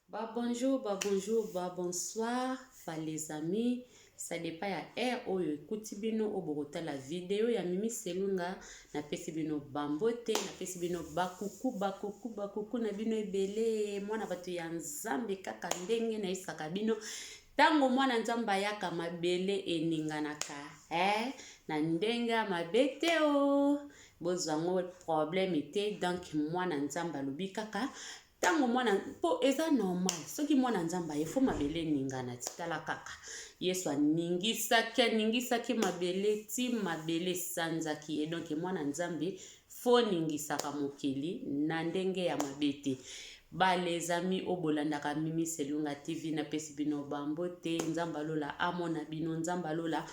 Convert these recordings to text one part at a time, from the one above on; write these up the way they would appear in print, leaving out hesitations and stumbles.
Bonjour, bonsoir, les amis. Ça dépend ya oyo ekuti bino obokota la vidéo ya Mimi Selunga na pesi bino bambote na pesi bino bakuku na bino ebele mwana bato ya nzambe kaka ndenge na isaka bino tango mwana nzambe ayaka mabele eninganaka na ndenge mabete o bozango problème te donc mwana nzambe alobi kaka tango mwana po eza normal soki mwana nzamba efo mabele ningana titala kaka Yesu aningisaki mabele ti mabele sanzaki et donc mwana nzambe fo ningisaka mokili na ndenge ya mabete ba les amis obolandaka Mimi Selunga TV na pesi bino bambote nzamba lola amona bino nzamba lola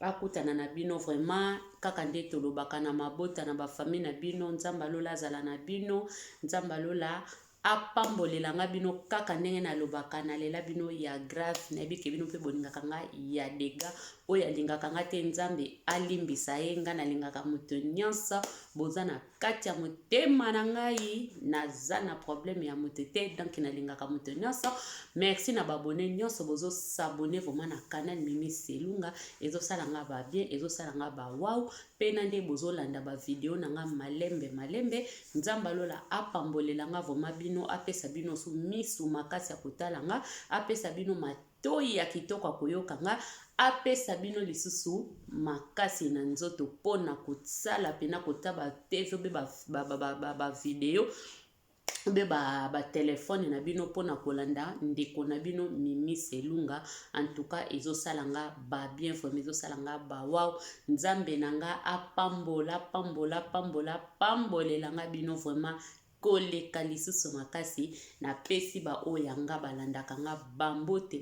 akutana na bino vraiment kaka nde tolobaka na mabota na ba famille na bino nzamba lola azala na bino nzamba lola apambolela nga bino kaka ndenge nalobaka nalela bino ya grave nayebike bino mpe bolingaka nga ya dega oyo alingaka nga te nzambe alimbisa ye nga nalingaka moto nyonso boza na kati ya motema na ngai naza na problème ya moto te donc nalingaka moto nyonso merci na babone nyonso bozosabone vraiment na canal Mimi Selunga ezosala nga ba bien ezosala nga ba wow pe na nde bozolanda ba video na nga malembe nzamba lola apambolela nga vraiment bino apesa bino su misu makasi ya kotala nga apesa bino matoi ya kitoko koyoka nga apesa bino lisusu makasi na nzoto pona kosala pena kotaba TV be ba video be ba telefone na bino pona kolanda ndeko na bino Mimi Selunga en tout cas ezosala nga ba bien vraiment ezosala nga ba wow nzambe na nga pambolela nga bino vraiment koleka lisusu makasi na pesi ba oyo nga balandaka nga bambote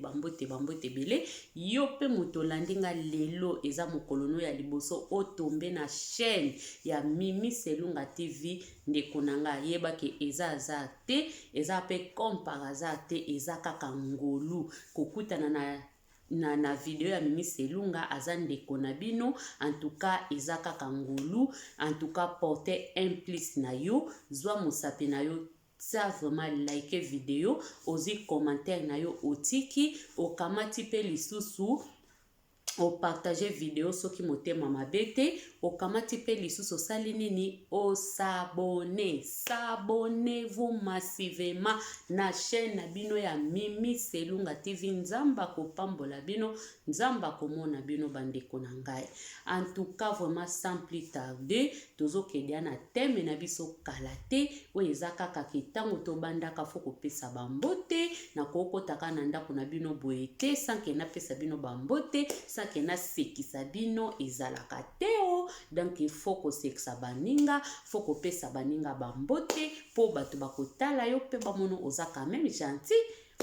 bele yo pe moto landi nga lelo eza mokolono ya liboso otombe na chaîne ya Mimi Selunga TV ndeko na nga yebake eza te eza pe comme par hasard te eza kaka ngolu kokutana na video ya Mimi Selunga aza ndeko na bino en tout cas eza kaka ngolu en tout cas porter un plus na yo zwa mosapi na yo ça vraiment like video ozi commentaire na yo otiki okamati pe lisusu o partager video soki motema mabete okamati pe lisusu sali nini o s'abonnez-vous massivement na chaîne na bino ya Mimi Selunga TV nzamba kopambola bino nzamba komona bino bandeko na ngai en tout cas vraiment sans plus tarder tozokedia na thème na biso kalate o ezaka kaka kitango to bandaka fo kopesa bambote na kokotaka na ndako na bino boete sanke na pesa bino bambote ke na sekisa bino ezalaka teo donc il faut ko sekisa baninga faut ko pesa baninga bambote po bato bakotala yo pe bamono oza quand même gentil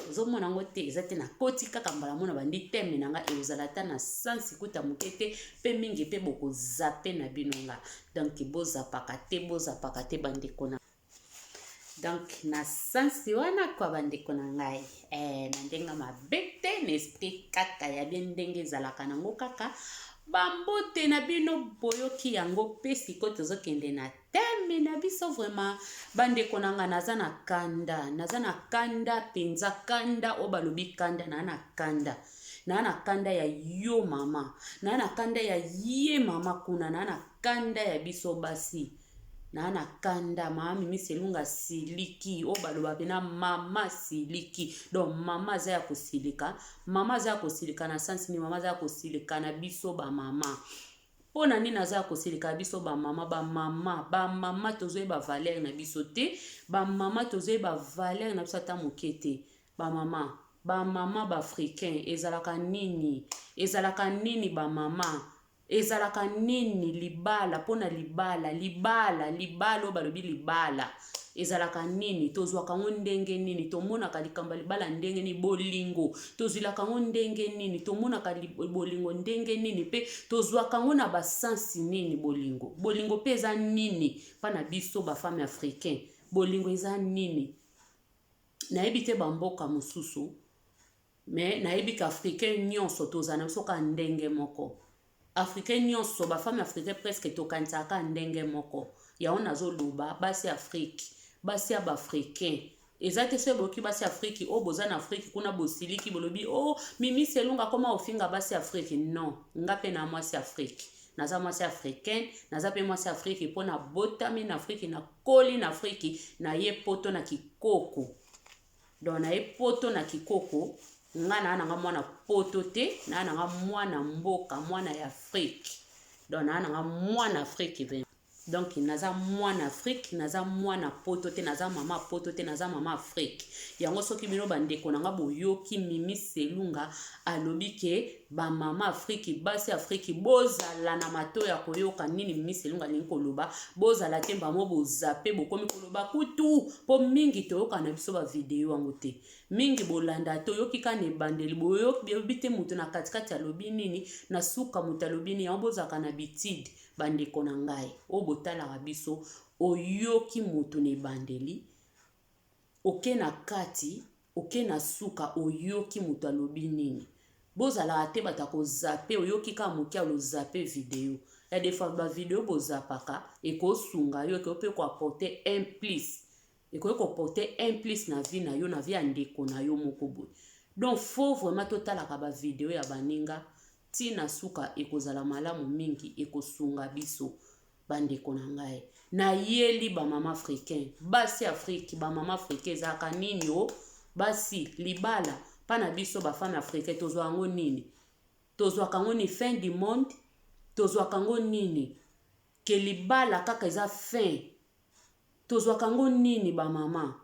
ozomona ngo te eza te na koti kaka mbala mona bandi teme na nga ezala ta na sansi kuta mokete pe mingi pe boko zape na bino nga donc bozapaka te bandeko na donc na sansi wana kwa bandeko na ngai na ndenga mabete na esprit kaka ya bien ndenge ezalaka nango kaka bambote na bino boyoki yango pe siko tozokende na teme na biso vraiment bandeko na nga naza na kanda penza kanda o balobi kanda na kanda ya yo mama na kanda ya ye mama kuna na kanda ya biso basi na kanda mama Mimi Selunga siliki o baloba pena mama siliki donc mama za ya kosilika na sensi ni mama za ya kosilika na biso ba mama pona nini naza kosilika biso ba mama tozoe ba valeur na biso te ba mama tozoe ba valeur na biso ta mokete ba mama ba africain ezalaka nini ba mama ezalaka nini libala pona libala o balobi libala ezalaka nini tozwaka ngo ndenge nini tomonaka likamba libala ndenge ni bolingo tozilaka ngo ndenge nini tomonaka bolingo ndenge nini pe tozwaka ngo na basansi nini bolingo pe eza nini pana biso ba femme africain bolingo eza nini nayebi te bamboka mosusu mais nayebi ka africain nyonso tozana biso ka ndenge moko africain nyonso ba femme africain presque tokanisaka ndenge moko ya on azoloba basi Afrique basi ya ba africain ezate se boki basi Afrique o bozana Afrique kuna bosiliki bolobi oh Mimi Selunga koma ofinga basi Afrique non ngape na mwasi Afrique naza mwasi africaine naza pe mwasi Afrique pona botami na Afrique na koli na Afrique na ye poto na kikoko donc na ye poto na kikoko nga na nga mwana poto te na nga mwana mboka mwana ya Afrique donc na nga mwana Afrique ben donc naza mwana Afrique naza mwana poto te naza mama poto te naza mama Afrique yango soki bino bandeko nanga boyoki Mimi Selunga alobi ke ba mama Afrique basi Afrique bozala na mato ya koyoka nini Mimi Selunga lingi koloba bozala te mbamo bozape bokomi koloba kutu po mingi toyoka na biso ba video yango te mingi bolanda toyoki ka ne bandeli boyoki bite mutu na katikati alobi nini na suka mutu alobi nini yango bozaka na bitide bandeko na ngai o botala biso oyoki mutu ne bandeli oke na kati oke na suka oyoki mutu alobi nini bozala ate batako zape oyoki ka mokia lo zape video ya des fois ba video bozapaka eko sunga yo eko pe ko apporter un plus eko ko porter un plus na vie na yo na vie andeko na yo moko boy donc faut vraiment totala ka ba video ya baninga tina suka ekozala malamu mingi ekosunga biso bandeko na ngai na yeli ba mama africain basi Afrique ba mama africain zaka nini o basi libala pana biso ba femme africain tozwa ngo nini tozwa kango ni fin du monde tozwa kango nini ke libala kaka eza fin tozwa kango nini ba mama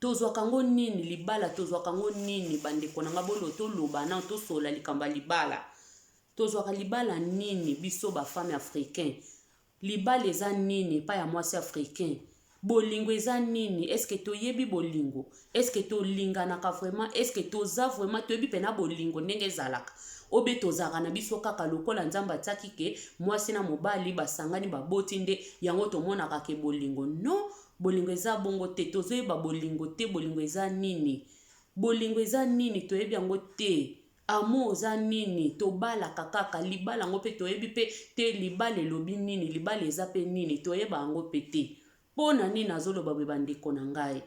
tozwa kango nini libala tozwa kango nini bandeko na ngabolo to loba na to sola likamba libala tozwa ka libala nini biso ba femme africain libala eza nini pa ya mwasi africain bolingo eza nini est-ce que toyebi bolingo est-ce que to lingana ka vraiment est-ce que toza vraiment toyebi pena bolingo ndenge zalaka obe tozaka na biso kaka lokola nzamba tsaki ke mwasi na mobali basangani baboti nde yango tomona ka ke bolingo non bolingo eza bongo te tozoyeba bolingo te bolingo eza nini toyebi yango te amour eza nini tobalaka kaka libala yango pe toyebi pe te libala elobi nini libala eza pe nini toyeba yango pe te pona nini nazoloba bwe bandeko na ngai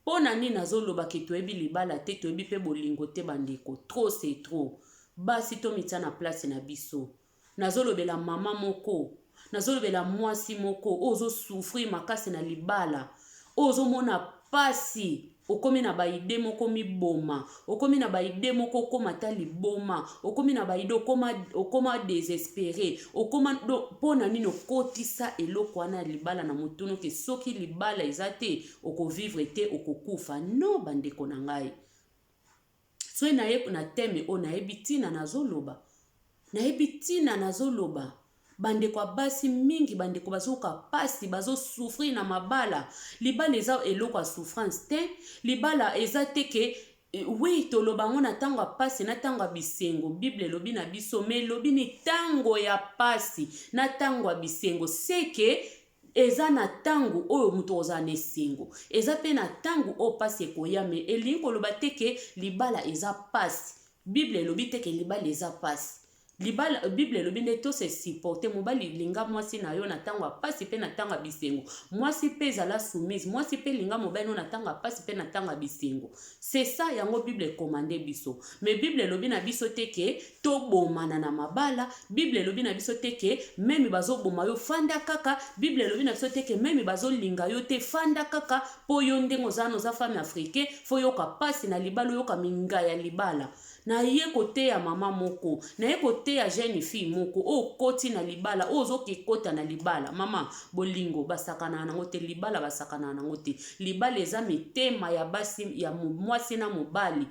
pona nini nazoloba ke toyebi libala te toyebi pe bolingo te bandeko trop c'est trop basi tomitia na place na biso nazolobela mama moko nazolobela mwasi moko ozo souffrir makasi na libala ozo mona pasi okomi na baide moko miboma okomi na baide moko okoma ta liboma okomi na baide okoma désespéré okoma pona nini okotisa eloko wana libala na mutunu ke soki libala eza te okovivre te okokufa no bandeko na ngai so na ye na teme o na ebitina nazoloba bandeko basi mingi bandeko bazoka pasi bazo souffrir na mabala libala eza eloko souffrance te libala eza te ke oui toloba ngo na tango pasi na tango bisengo bible lobi na biso me lobi ni tango ya pasi na tango bisengo seke eza na tango oyo muto oza na esengo eza pe na tango o pasi ekoya me elingi koloba te ke libala eza pasi bible lobi te ke libala eza pasi libala bible lobi nde to se supporter mobali linga mwasi na yo na tango pasi pe na tango bisengo mwasi pe ezala soumise mwasi pe linga mobali no na tango pasi pe na tango bisengo c'est ça yango bible commandé biso mais bible lobi na biso te ke to bomana na mabala bible lobi na biso te ke même bazo boma yo fanda kaka bible lobi na biso te ke même bazo linga yo te fanda kaka po yo ndengo za femme africaine fo yo ka pasi na libala yo ka minga ya libala na ye kote ya mama moko na ye kote ya jeune fille moko o koti na libala o zo ke kota na libala mama bolingo basakana na ngote libala basakana na ngote libala eza mitema ya basi ya mwasi na mobali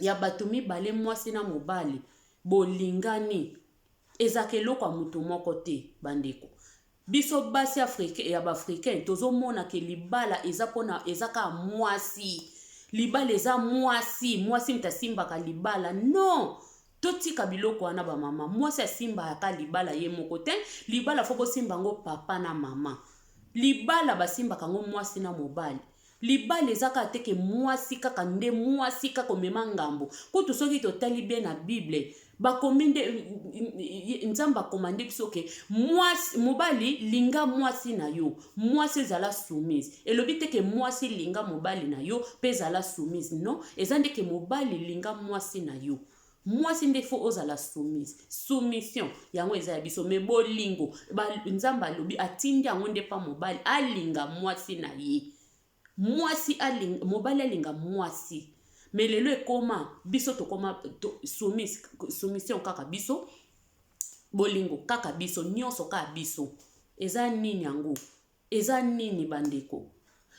ya bato mibale mwasi na mobali bolingani eza keloko ya mutu moko te bandeko biso basi africain ya ba africain tozomona ke libala eza pona eza ka mwasi libala eza mwasi mtasimbaka libala non totika biloko wana ba mama mwasi asimbaka libala ye moko te libala fo bosimba ngo papa na mama libala basimbaka ngo mwasi na mobali libala ezaka teke mwasi kaka nde mwasi kaka mema ngambo kutu soki totali bien na bible bakominde nzamba komande biso ke mwasi mobali linga mwasi na yo mwasi ezala soumise elobi te ke mwasi linga mobali na yo pe ezala soumise non eza nde ke mobali linga mwasi na yo mwasi nde fo ozala soumise soumission yango eza ya biso me bolingo nzamba alobi atindi yango nde pa mobali alinga mwasi na ye mwasi alinga mobali alinga mwasi me lelo ekoma biso tokoma soumission kaka biso bolingo kaka biso nyonso kaka biso eza nini yango eza nini bandeko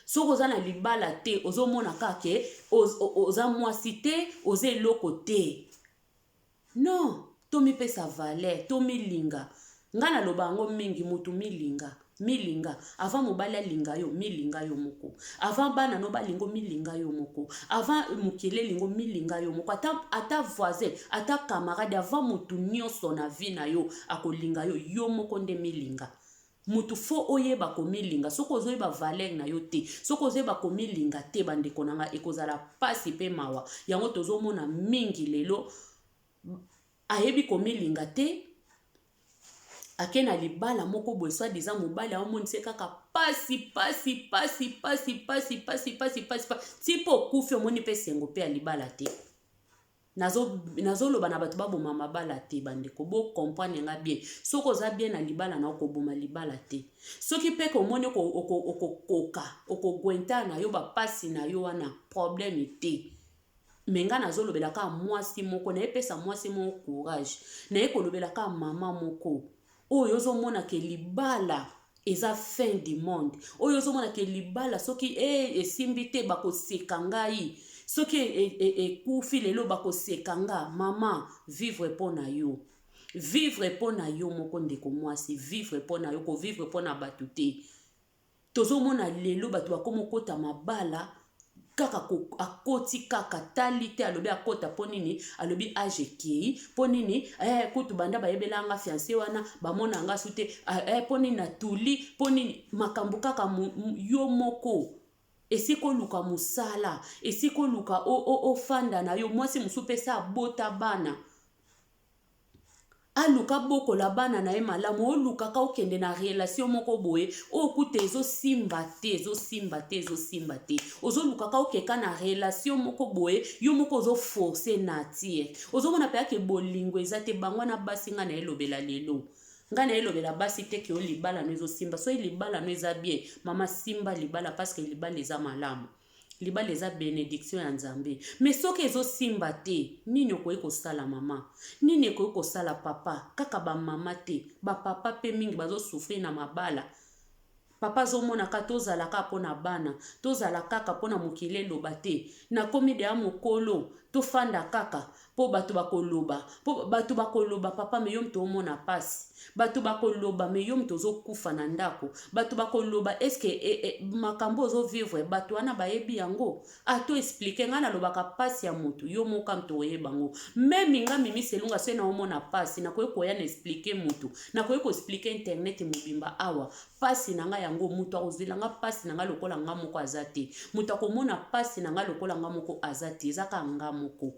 soko oza na libala te ozomona kaka oza mwasi te oza eloko te non tomipesa valeur tomilinga nga naloba yango mingi mutu milinga avant mobali alinga yo milinga yo moko avant bana no balingo milinga yo moko avant mukele lingo milinga yo moko ata voisin ata camarade avant mutu nyonso na vie na yo akolinga yo moko nde milinga mutu fo oyeba komilinga soko ozoyeba valeur na yo te soko ozoyeba komilinga te bandeko nanga ekozala pasi pe mawa yango tozomona mingi lelo ayebi komilinga te ake na libala moko boye soit disant mobali aomonise kaka pasi ti po okufi omoni mpe sengo mpe ya libala te nazoloba na bato baboma mabala te bandeko bocomprendre nga bien soki oza bien na libala na okoboma libala te soki mpe komoni okokoka okogwenta na yo bapasi na yo wana problème te me nga nazolobelaka mwasi moko nayepesa mwasi moko courage naye kolobelaka mama moko oyo ozomona ke libala eza fin du monde oyo ozomona ke libala soki esimbi te bakoseka ngai soki ekufi lelo bakoseka nga mama vivre mpo na yo vivre mpo na yo moko ndeko mwasi vivre mpo na yo kovivre mpo na bato te tozomona lelo bato bakomokota mabala kaka akoti kaka tali te alobi akota po nini alobi age ekei po nini kutu banda bayebelanga fiancé wana bamona nga su te po nini natuli po nini makambo kaka yo moko esika oluka mosala esika oluka ofanda na yo mwasi mosusu mpe sa abota bana aluka bokola bana na ye malamu olukaka okende na relation moko boye okuta ezosimba te ozolukaka okeka na relation moko boye yo moko ozoforce nature ozomona mpe ake bolingo eza te bango na basi nga na elobela lelo nga na elobela basi te ke olibala no ezosimba so libala no eza bien mama simba libala parce que libala eza malamu libala eza bénédiction ya nzambe mais soki ezosimba te nini okoki kosala mama nini okoki kosala papa kaka bamama te bapapa mpe mingi bazosufrir na mabala papa azomonaka tozalaka mpo na bana tozala kaka mpo na mokili eloba te nakomi deya mokolo tofanda kaka mpo bato bakoloba papa me yo mto omona pasi bato bakoloba me yo mto ozokufa na ndako bato bakoloba eske makambo ozovivre bato wana bayebi yango ato explike nga nalobaka pasi ya motu yo moka mto oyeba yango meme nga mimi selunga so na omona pasi nakoki koya na explike motu nakoki koexplike internet mobimba awa pasi na nga yango motu akozwilanga pasi na nga lokola nga moko aza te motu akomona pasi na nga lokola nga moko aza te ezaka nga moko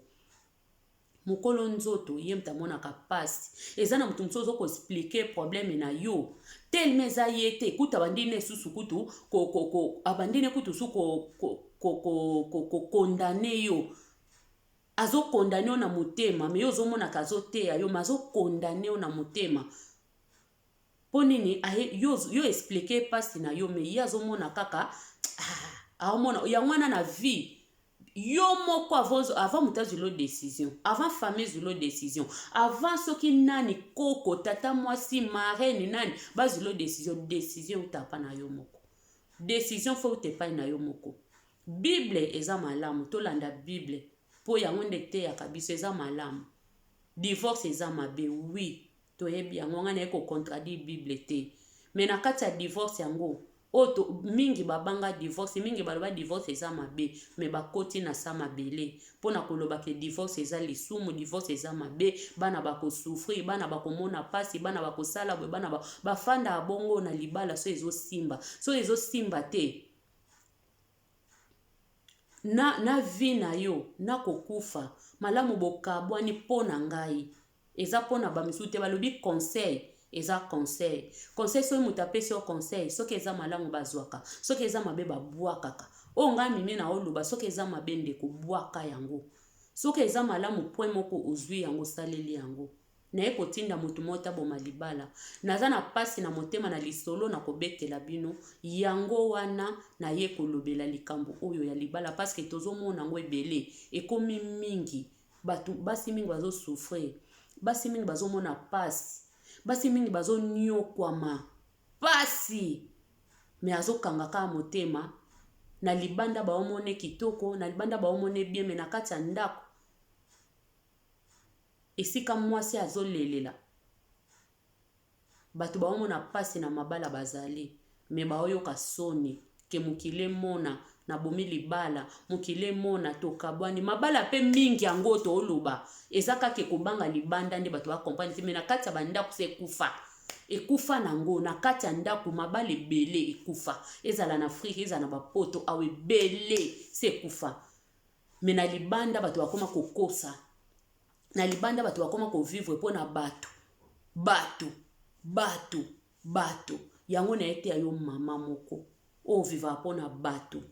mokolo nzoto ye mta monaka pasi eza na mutu mosusu ozokoexplike probleme na yo telme eza ye te kuta bandine susu kutu abandine kutu su kokondane yo azokondane yo na motema me yo ozomonaka azoteya yo ma azokondane yo na motema mpo nini yo explike pasi na yo me ye azomona kaka aomona yango wana na vie yo moko avant moto azwilo décision avant famille azwilo décision avant soki nani koko tata mwasi marraine nani bazwilo décision utapa na yo moko décision fo utepai na yo moko bible eza malamu tolanda bible po yango nde teyaka biso eza malamu divorce eza mabe oui toyebi yango nga naye kocontradire bible te me na kati ya divorce yango oto mingi babanga divorce mingi baloba divorce eza mabe me bakoti na sa mabele mpona koloba ke divorce eza lisumu divorce eza mabe bana bakosufrir bana bakomona pasi bana bakosala boye bana bafanda abongo na libala so ezosimba te na vie na yo na kokufa malamu bokabwani mpo na ngai eza pona ba misusu te balobi conseil eza conseil conseil soki moto apesi yo conseil soki eza malamu bazwaka soki eza mabe babwakaka oyo ngai mimi na oloba soki eza mabe ndeko bwaka yango soki eza malamu point moko ozwi yango saleli yango naye kotinda motu moko aboma libala naza na pasi na motema na lisolo na kobetela bino yango wana naye kolobela likambo oyo ya libala parce que tozomona yango ebele ekomi mingi bato basi mingi bazosouffrir basi mingi bazomona pasi basi mingi bazoniokwama pasi me azokanga kaka motema na libanda baomone kitoko na libanda baomone bien me na kati ya ndako esika mwasi azolelela bato baomona pasi na mabala bazali me baoyoka soni ke mokile mona na bomi libala mokile mona tokabwani mabala pe mingi yango tooloba eza kaka ekobanga libanda nde bato bakomprendre te me na kati ya bandako se ekufa nango na kati ya ndako mabala ebele ekufa ezala na Afrique ezala na bapoto awe ebele se ekufa me na libanda bato bakoma kokosa na libanda bato bakoma kovivre mpo na bato yango na ete ya yo mama moko oyo vivra mpo na bato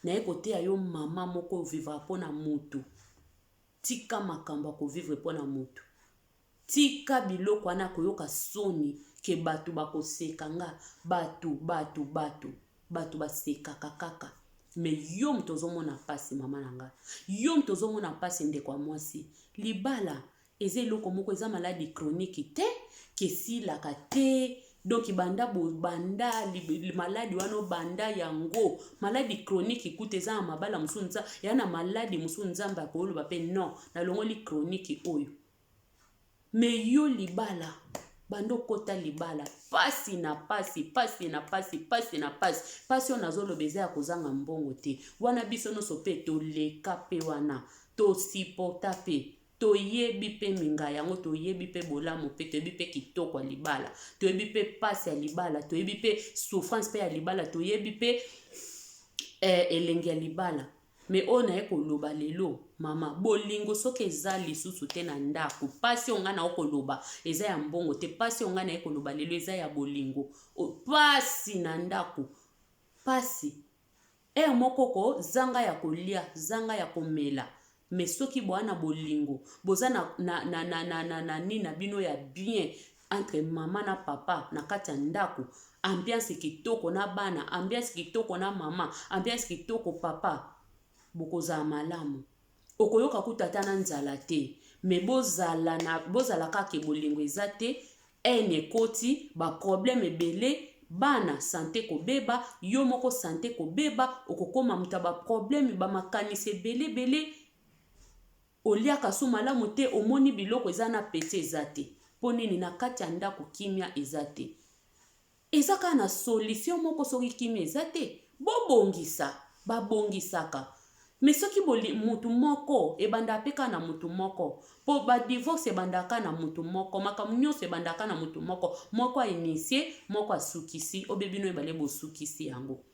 na ye kote ya yo mama moko oyo vivra mpo na mutu tika makambo ya kovivre mpo na mutu tika biloko wana koyoka soni ke bato bakoseka nga bato basekaka kaka me yo moto ozomona pasi mama na nga yo moto ozomona pasi ndeko ya mwasi libala eza eloko moko eza maladi chronique te kesilaka te donc banda maladi wana banda yango maladi chronique kuta eza na mabala mosusu nza ya na maladi mosusu nzambe akoloba pe non nalongoli chronique oyo me yo libala bando kota libala pasi na pasi oyo nazoloba eza ya kozanga mbongo te wana biso nyonso mpe toleka mpe wana tosiporta mpe toyebi pe minga yango toyebi pe bolamu pe toyebi pe kitoko ya libala toyebi pe pasi ya libala toyebi pe souffrance pe ya libala toyebi pe elenge ya libala me oyo naye koloba lelo mama bolingo soki eza lisusu te na ndako pasi oyo ngai naye koloba eza ya mbongo te pasi oyo ngai naye koloba lelo eza ya bolingo pasi na ndako pasi moko zanga ya kolia zanga ya komela me soki bwana bolingo boza na nina bino ya bien entre mama na papa na kati ya ndako ambiance kitoko na bana ambiance kitoko na mama ambiance kitoko papa bokozala malamu okoyoka kutata na nzala te me bozala kaka bolingo eza te ekoti baproblème ebele bana sante kobeba yo moko sante kobeba okokoma muta baproblème bamakanisi ebele oliaka su malamu te omoni biloko eza na pete eza te mpo nini na kati ya ndako kimia eza te eza kaka na solution moko soki kimia eza te babongisaka me soki mutu moko ebanda apeka na mutu moko po badivorce ebandaka na mutu moko makambo nyonso ebandaka na mutu moko ainitie moko asukisi obebino ebale bosukisi yango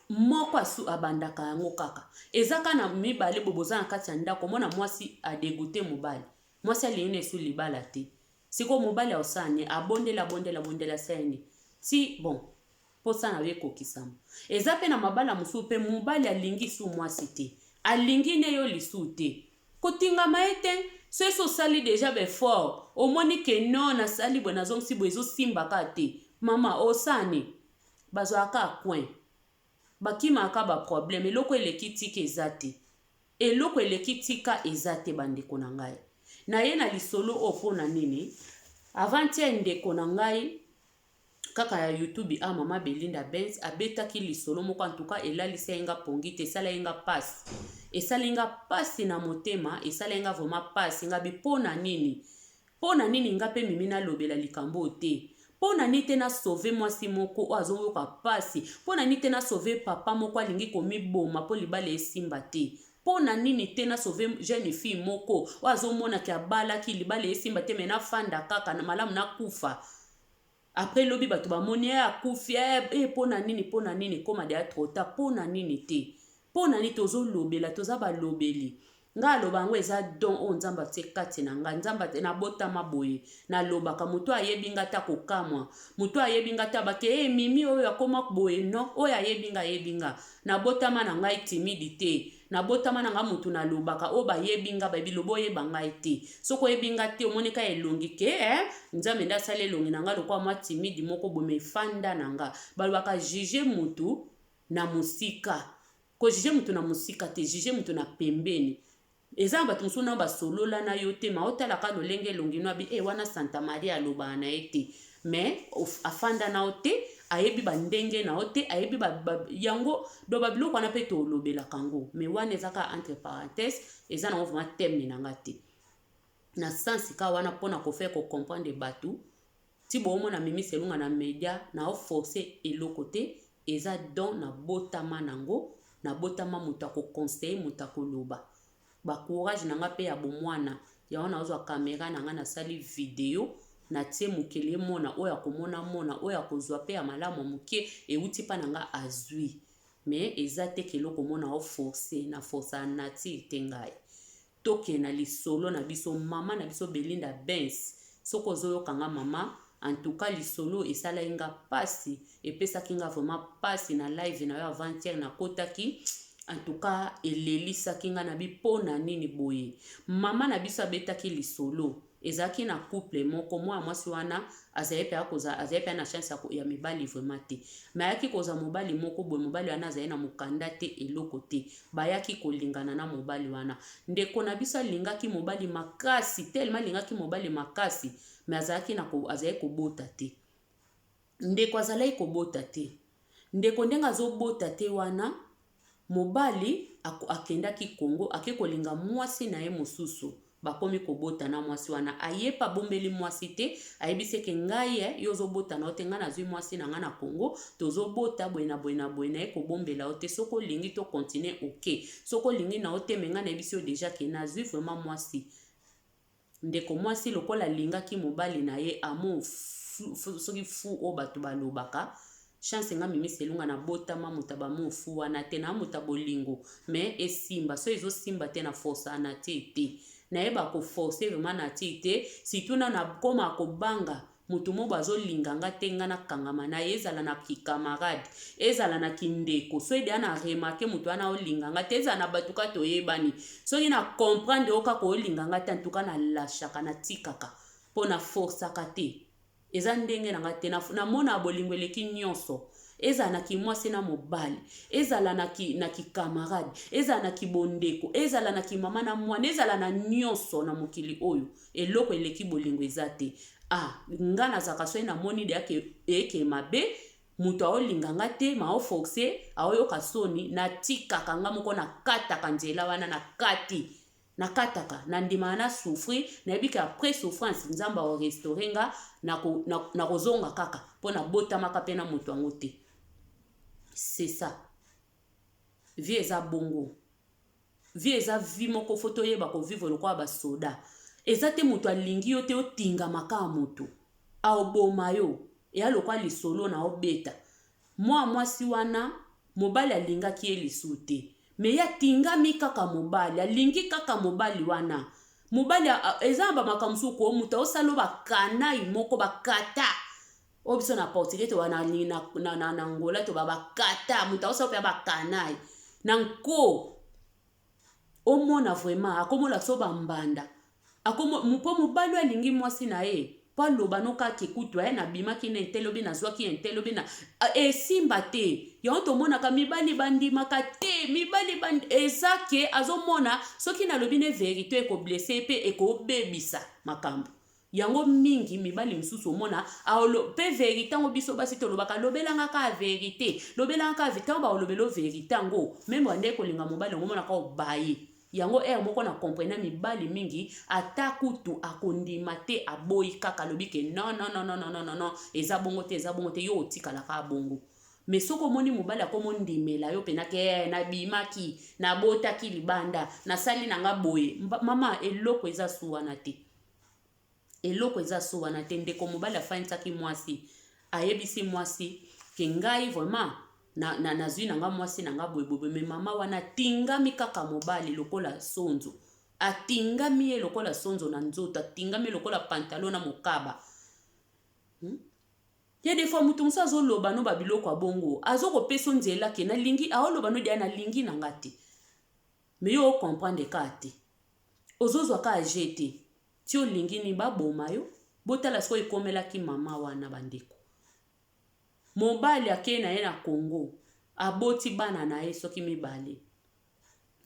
moko abandaka yango kaka eza kaka na mibale boboza na kati ya ndako mona mwasi adegute mobali mwasi aliyine esu libala te siko mobali aosani abondela sani ti bon posa na ye kokisama eza pe na mabala mosusu pe mobali alingi su mwasi te alingi ne yo lisu te kotingama ete so eso sali deja befort omoni ke non nasali bwe nazongisi bwe ezosimbaka te mama osani bazwaka coin bakimaka baproblème eloko eleki tika eza te eloko eleki tika eza te bandeko na ngai naye na lisolo oyo mpo na nini avant-hier ndeko na ngai kaka ya YouTube mama Belinda Benz abetaki lisolo moko en tout cas elalisa yenga pongi te esala yenga pasi esalinga pasi na motema esalinga vraiment pasi nga bipona nini nga pe mimi na lobela likambo te pona nite na sauver mwasi moko azoyoka pasi pona nite na sauver papa moko alingi komiboma po libala esimba te pona nini te na sauver jeune fille moko azomona ki abalaki libala esimba te mena fanda kaka na malamu na kufa après lobi bato bamoni akufi pona nini koma de trop tard pona nini te pona nini tozolobela toza balobeli nga loba ngo eza don o nzamba tie kati na nga nzamba na botama boye na lobaka mutu ayebi nga ta kokamwa mutu ayebi nga ta bake mimi oyo akoma boye no oyo ayebi nga na botama na ngai timidité na botama na nga mutu na lobaka o bayebi nga bayebi lobo oyeba ngai te soko oyebi nga te omonika elongi ke nzambe nde asala elongi na nga lokwa mwa timidi moko boye efanda na nga balobaka juge mutu na musika ko juge mutu na musika te juge mutu na pembeni eza bato mosusu nao basolola na yo te ma otalaka lolenge elongi no abi wana Santa Maria alobaka na ye te me afanda nao te ayebi bandenge nao te ayebi yango do babiloko wana mpe tolobelaka ngo me wana ezaka entre parenthèse eza nango vraiment teme na nga te na sansi ka wana mpona kofaire kocomprendre bato ti boomona Mimi Selunga na media na oforce eloko te eza don na botama nango na botama mutu akoconseille mutu akoloba bacourage na nga mpe ya bomwana yango naozwa kamera na nga nasali video na tie mokele mona oyo akomona mona oyo akozwa mpe ya malamu moke euti mpa na nga azwi me eza te keloko mona oforce na force anati te ngai toke na lisolo na biso mama na biso Belinda Benz soko ozoyoka nga mama en tout cas lisolo esala nga pasi epesaki nga vraiment pasi na live na yo avant-hier na kotaki en tout cas elelisaki nga na bipona nini boye mama na biso abetaki lisolo ezaki na couple moko mwa mwasi wana azayepe na chance ya mibali vraiment te mayaki koza mobali moko boye mobali wana azaye na mokanda te eloko te bayaki kolingana na mobali wana ndeko na biso alingaki mobali makasi tellement alingaki mobali makasi me azaye kobota te ndeko azalaki kobota te ndeko ndenga azobota te wana mobali akendaki Kongo ake kolinga mwasi na ye mosusu bakomi kobota na mwasi wana ayepa bombeli mwasi te ayebiseke ngai yo ozobota na ote nga nazwi mwasi na nga na Kongo tozobota boyena ye kobombela ote soko lingi to continue ok soko lingi na ote menga na yebisi yo deja ke nazwi vraiment mwasi ndeko mwasi lokola lingaki mobali na ye amo soki fu o bato balobaka chance nga Mimi Selunga na botama mutaba mufu wana te na mutabolingo me esimba so ezo simba te na force anati te na yeba ko forcer vraiment na te surtout na koma kobanga mutu mo bazolinga nga te nga na kangama na ezala na kikamarade ezala na kindeko so ide ana remarquer mutu ana olinga nga te ezala na batuka toyebani so ina comprendre oka ko olinga nga te ntuka na lashaka na tikaka pona force akate eza ndenge na nga te na mona bolingo eleki nyonso ezala na kimwasi na mobali ezala na kikamarade ezala na kibondeko ezala na kimama na mwana ezala na nyonso na mokili oyo eloko eleki bolingo eza te nga nazaka so na moni de eke mabe mutu aolinga nga te ma oforce aoyoka soni na tikaka nga moko na kataka nzela wana na kati na kataka na ndima na souffrir na yebika après souffrance nzamba o restaurer na kozonga kaka pona botamaka pe na mutu ango te c'est ça vie eza bongo vie eza vie moko foto yeba ko vivre lokwa ba soda eza te mutu alingi yo te otinga maka mutu aoboma yo ya lokwa lisolo na obeta mwasi wana mobali alingaki ye lisu te me ya tingami kaka mobali alingi kaka mobali wana mobali eza ba makamsu ko mutu osalo bakanai moko bakata obiso na portugais to wana na Angola to bakata mutu osalo pe bakanai nanko omona vraiment akomola so bambanda mupo mobali alingi mwasi na ye pa loba noka kekutu na bimaki na entelobi na zwaki entelobi na esimba te yango tomonaka mibali bandimaka te mibali ezake azomona soki nalobi ne verité ekoblesse pe ekobebisa makambo yango mingi mibali misusu omona pe verité ngo biso basi tolobaka lobelanga ka verité lobelanga ka verité ba olobelo verité ngo même wande kolinga mobali ngomona ka obaye yango moko na comprendre mibali mingi atakutu akondima te aboyi kaka lobike non eza bongo te yo otikala ka bongo mais soko moni mobali akomondimela yo penake na bimaki na botaki libanda na sali nanga boye mama eloko eza suwana te ndeko mobali afanisaki mwasi ayebisi mwasi ke ngai vraiment nazwi nanga mwasi nanga boyeboye me mama wana atingami kaka mobali lokola sonzo, atingami ye lokola sonzo na nzoto, atingami lokola pantalon na mokaba. Ya des fois mutu musa azoloba no babiloko abongo azokopesa nzela ke nalingi aoloba no dia nalingi nanga te, me yo comprendre ka te ozozwa ka ajete ti olingi ni baboma yo botala siko ekomelaki mama wana bandeko. Mobali ake na ye na Congo aboti bana na ye soki mibale,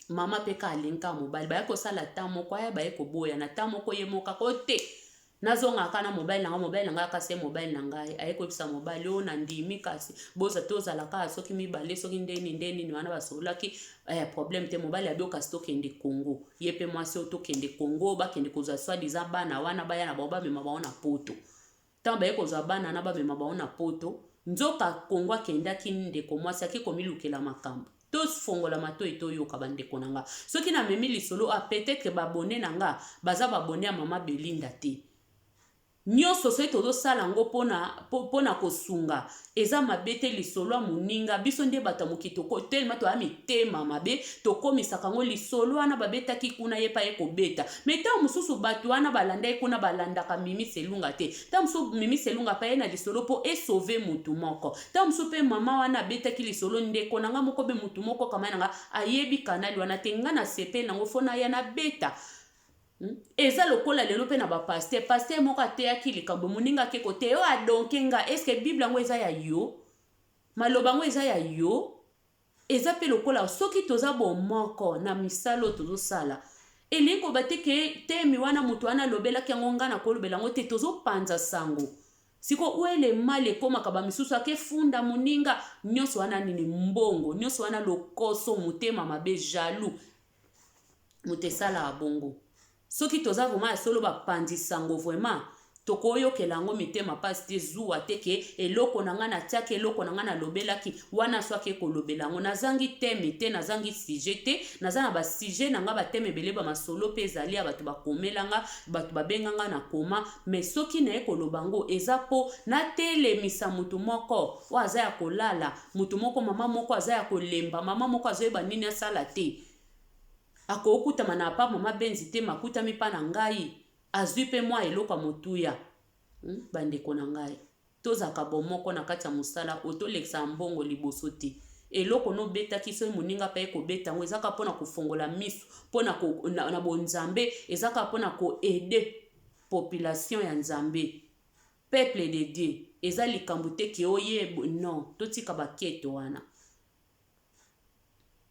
mama pe ka alinka mobali baya kosala ta moko aya baya koboya na ta moko ye moka kote nazonga kana mobile nanga kase mobile nanga aye kopisa mobile o na ndimi kasi boza tozala ka soki mibale soki ndeni ni wana basolaki problème te mobile abiyoka stokende Congo ye pe mwasi otokende Congo bakende kozwa soi-disant bana wana baya na bao bamema bao na poto ntango baye kozwa bana na bamema bao na poto nzoka Congo akendaki ndeko mwasi ake komilukela makambo tofongola matoi toyoka bandeko nanga soki na memi lisolo peut-être babone nanga baza babone ya mama Belinda te nyonso soki tozosala yango pona kosunga eza mabe te lisolo ya moninga biso nde bato ya mokili telema toya mitema mabe tokomisaka yango lisolo wana babetaki kuna ye pa ye kobeta me ntango mosusu bato wana balanda ye kuna balandaka Mimi Selunga te ntango mosusu Mimi Selunga pa ye na lisolo mpo esauve mutu moko ntango mosusu mpe mama wana abetaki lisolo ndeko nanga moko be mutu moko kama nanga ayebi kanali wana te nga na sepe nango fo na ya na beta. Eza lokola lelo pe na ba pasteur moko ateyaki likambo moninga ke kote yo adonke nga eske Bible yango eza ya yo maloba yango eza ya yo eza pe lokola soki toza bomoko na misalo tozosala elingi koba te ke temi wana mutu wana alobelaki yango nga na kolobela yango te tozopanza sango siko uele male ekomaka bamisusu ake funda moninga nyonso wana nini mbongo nyonso wana lokoso motema mabe jaloux mutesala abongo soki toza vraiment solo bapandi sango vraiment tokoyokela yango mitema pasi te zuwa te ke eloko nanga na tiaki eloko nanga na lobelaki wana swaki kolobela yango nazangi teme te nazangi sujet te naza na basujet nanga bateme ebele bamasolo mpe ezali ya bato bakomelanga bato babenganga na koma me soki naye koloba yango eza mpo natelemisa mutu moko oyo aza ya kolala mutu moko mama moko aza ya kolemba mama moko azoyeba nini asala te akokutama na pa mama benzi te makutami pa na ngai azwi pe mwa eloko motuya bandeko na ngai tozaka bomoko na kati ya mosala otolekisa mbongo liboso te eloko no betaki so moninga pa ekobeta ngo ezaka pona kofongola miso pona na bonzambe ezaka pona ko aider population ya nzambe peuple de Dieu eza likambo te ke oye non totika baketo wana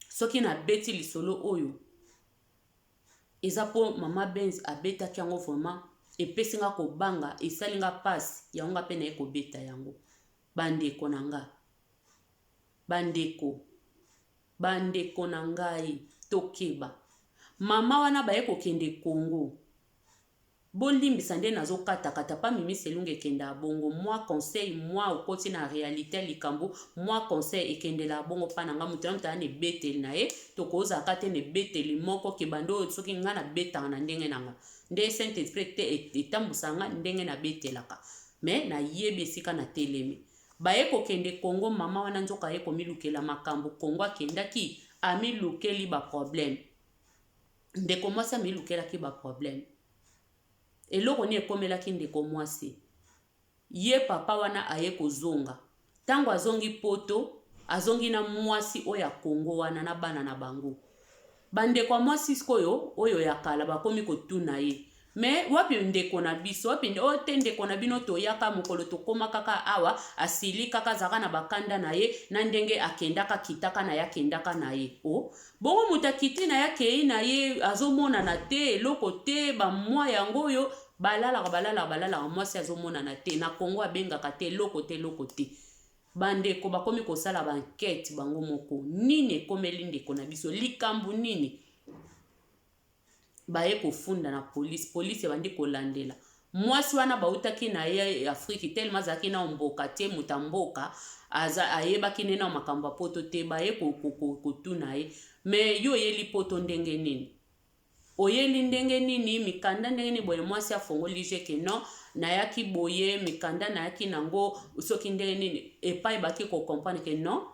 soki na beti lisolo oyo eza po mama Benz abetaki yango vraiment epesinga kobanga esalinga pasi yango nga pe na ye kobeta yango bandeko na nga bandeko na ngai tokeba mama wana baye kokende Congo bolimbisa nde nazokatakata pa Mimi Selunga ekenda bongo moi conseil moi okoti na réalité likambo moi conseil ekendela bongo pa nanga mutu na ne beteli na ye tokoza kate ne beteli moko ke bando soki nga na betanga na ndenge nanga nde Saint Esprit te etambusanga ndenge na betelaka me na yebi esika na telemi baye kokende Congo mama wana nzoka ye komilukela makambo Congo akendaki amilukeli ba problème ndeko mwasi amilukelaki ba problème eloko ni ekomelaki ndeko mwasi ye papa wana aye kozonga tango azongi poto azongi na mwasi oya Congo wana na bana na bango bandeko kwa mwasi sikoyo oyo ya kala bakomi kotuna ye me wapi ndeko na biso wapi ote ndeko na bino toyaka mokolo tokoma kaka awa asili kaka zaka na bakanda na ye na ndenge akendaka kitaka na ye akendaka na ye bongo mutakiti na ya kei na ye azomona na te eloko te bamwa yango oyo balala mwasi azomona na te na Congo abengaka te eloko te bandeko bakomi kosala bankete bango moko nini ekomeli ndeko na biso likambu nini baye kofunda na polisi ebandi kolandela mwasi wana bautaki na ye Afrique tellement azalaki na mboka te mutamboka ayebaki nene na makambo ya poto te baye kotuna ye me yo oyeli poto ndenge nini oyeli ndenge nini mikanda ndenge nini boye mwasi afongoli jeke no nayaki boye mikanda nayaki nango soki ndenge nini epai baki ko comprendre que non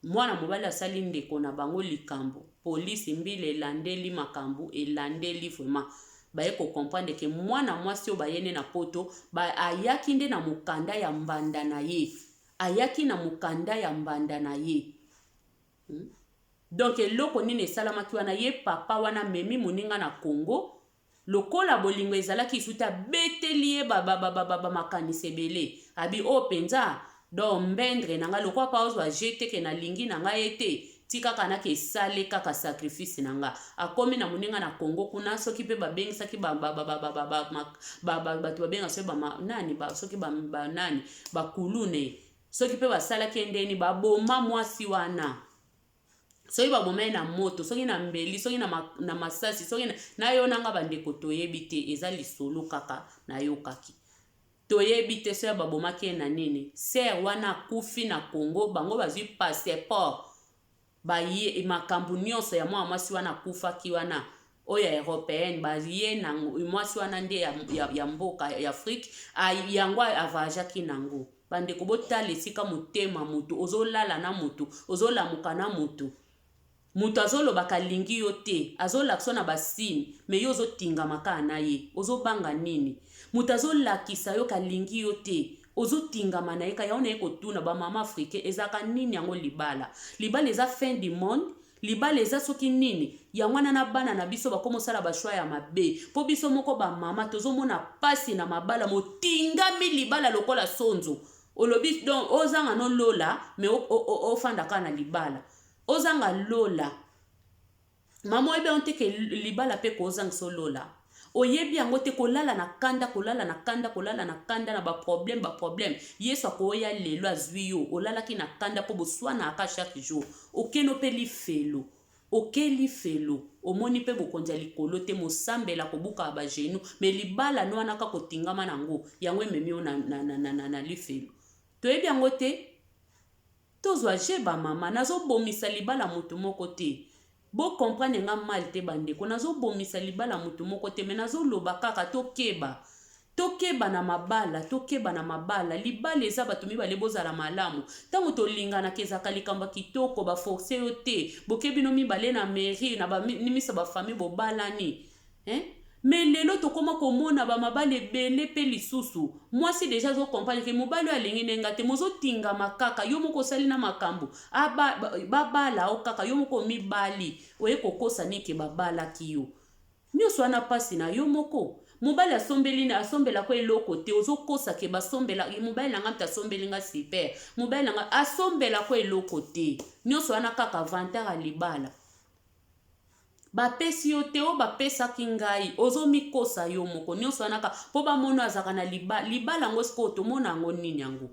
mwana mobali asali ndeko na bango likambo, polisi mbili elandeli makambo, elandeli vraiment baye ko comprendre ke mwana mwasi oyo bayene na poto ayaki nde na mokanda ya mbanda na ye, ayaki na mokanda ya mbanda na ye. Donc eloko nini esalamaki wana, ye papa wana memi moninga na Congo lokola bolingo ezalaki suta beteli ye makanisi ebele abi o penza do mbendre nanga lokwa pa ozwa jete ke na lingi nanga ete tika kana ke sale kaka sacrifice nanga akomi na moninga na Congo kuna soki pe babengisaki batu babenga so nani soki nani bakulune soki pe basalaki ndeni baboma mwasi wana, soki baboma na moto, soki na mbeli, soki na masasi, soki na yo nanga bandeko toyebi te, eza lisolo kaka na yo kaki toyebi te soki babomaki na nini. Ser wana kufi na Congo bango bazwi passeport baye makambu nyonso ya mwa mwasi wana kufaki wana oya européenne baye na mwasi wana nde ya mboka ya Afrique yango avajaki nango. Bandeko botala esika motema mutu ozolala na mutu ozolamuka na mutu mutu azolobaka lingi yo te azolakisa na basini me yo ozotingamaka na ye ozobanga nini, mutu azolakisa yo kalingi yo te ozotingama na ye ka yaona ye kotuna bamama africain ezaka nini yango libala eza fin du monde, libala eza soki nini yango wana na bana na biso bakomosala bashwa ya mabe po biso moko bamama tozomona pasi na mabala motingami libala lokola sonzo olobi donc ozanga no lola me ofandaka na libala ozanga lola mama ebe onte ke libala pe ko ozanga so lola oyebi yango te kolala na kanda na ba problème yesu akoya lelo azwi yo olalaki na kanda po boswana aka chaque jour okeno pe lifelo okeli felo omoni pe bokonza likolo te mosambela kobuka ba genou me libala no anaka kotingama nango yango ememi o na lifelo toyebi yango te. Tozwa jeba mama nazo bomisa libala mutu moko te bo comprendre nga mal te bandeko nazo bomisa libala mutu moko te me nazo loba kaka tokeba na mabala libala eza bato mibale bozala malamu tango tolingana kezaka likambo kitoko ba forcer yo te bokebi no mibale na mairie na ba nimisa ba famille bobalani mais lelo tokoma komona ba mabale ebele pe lisusu mwasi deja zo comprendre ke mobali alingi nenga te mozotinga makaka yo moko sali na makambo babala o kaka yo moko mibali oye kokosa nike babala kiyo nyonso wana pasi na yo moko mobali asombela ko eloko te ozokosa ke basombela mobali nanga mta asombeli nga super mobali nanga asombela ko eloko te nyonso wana kaka vantara libala bapesi yo te o bapesaki ngai ozomikosa yo moko nyonso anaka po bamono azaka na libala ngo siko tomona ngo nini yango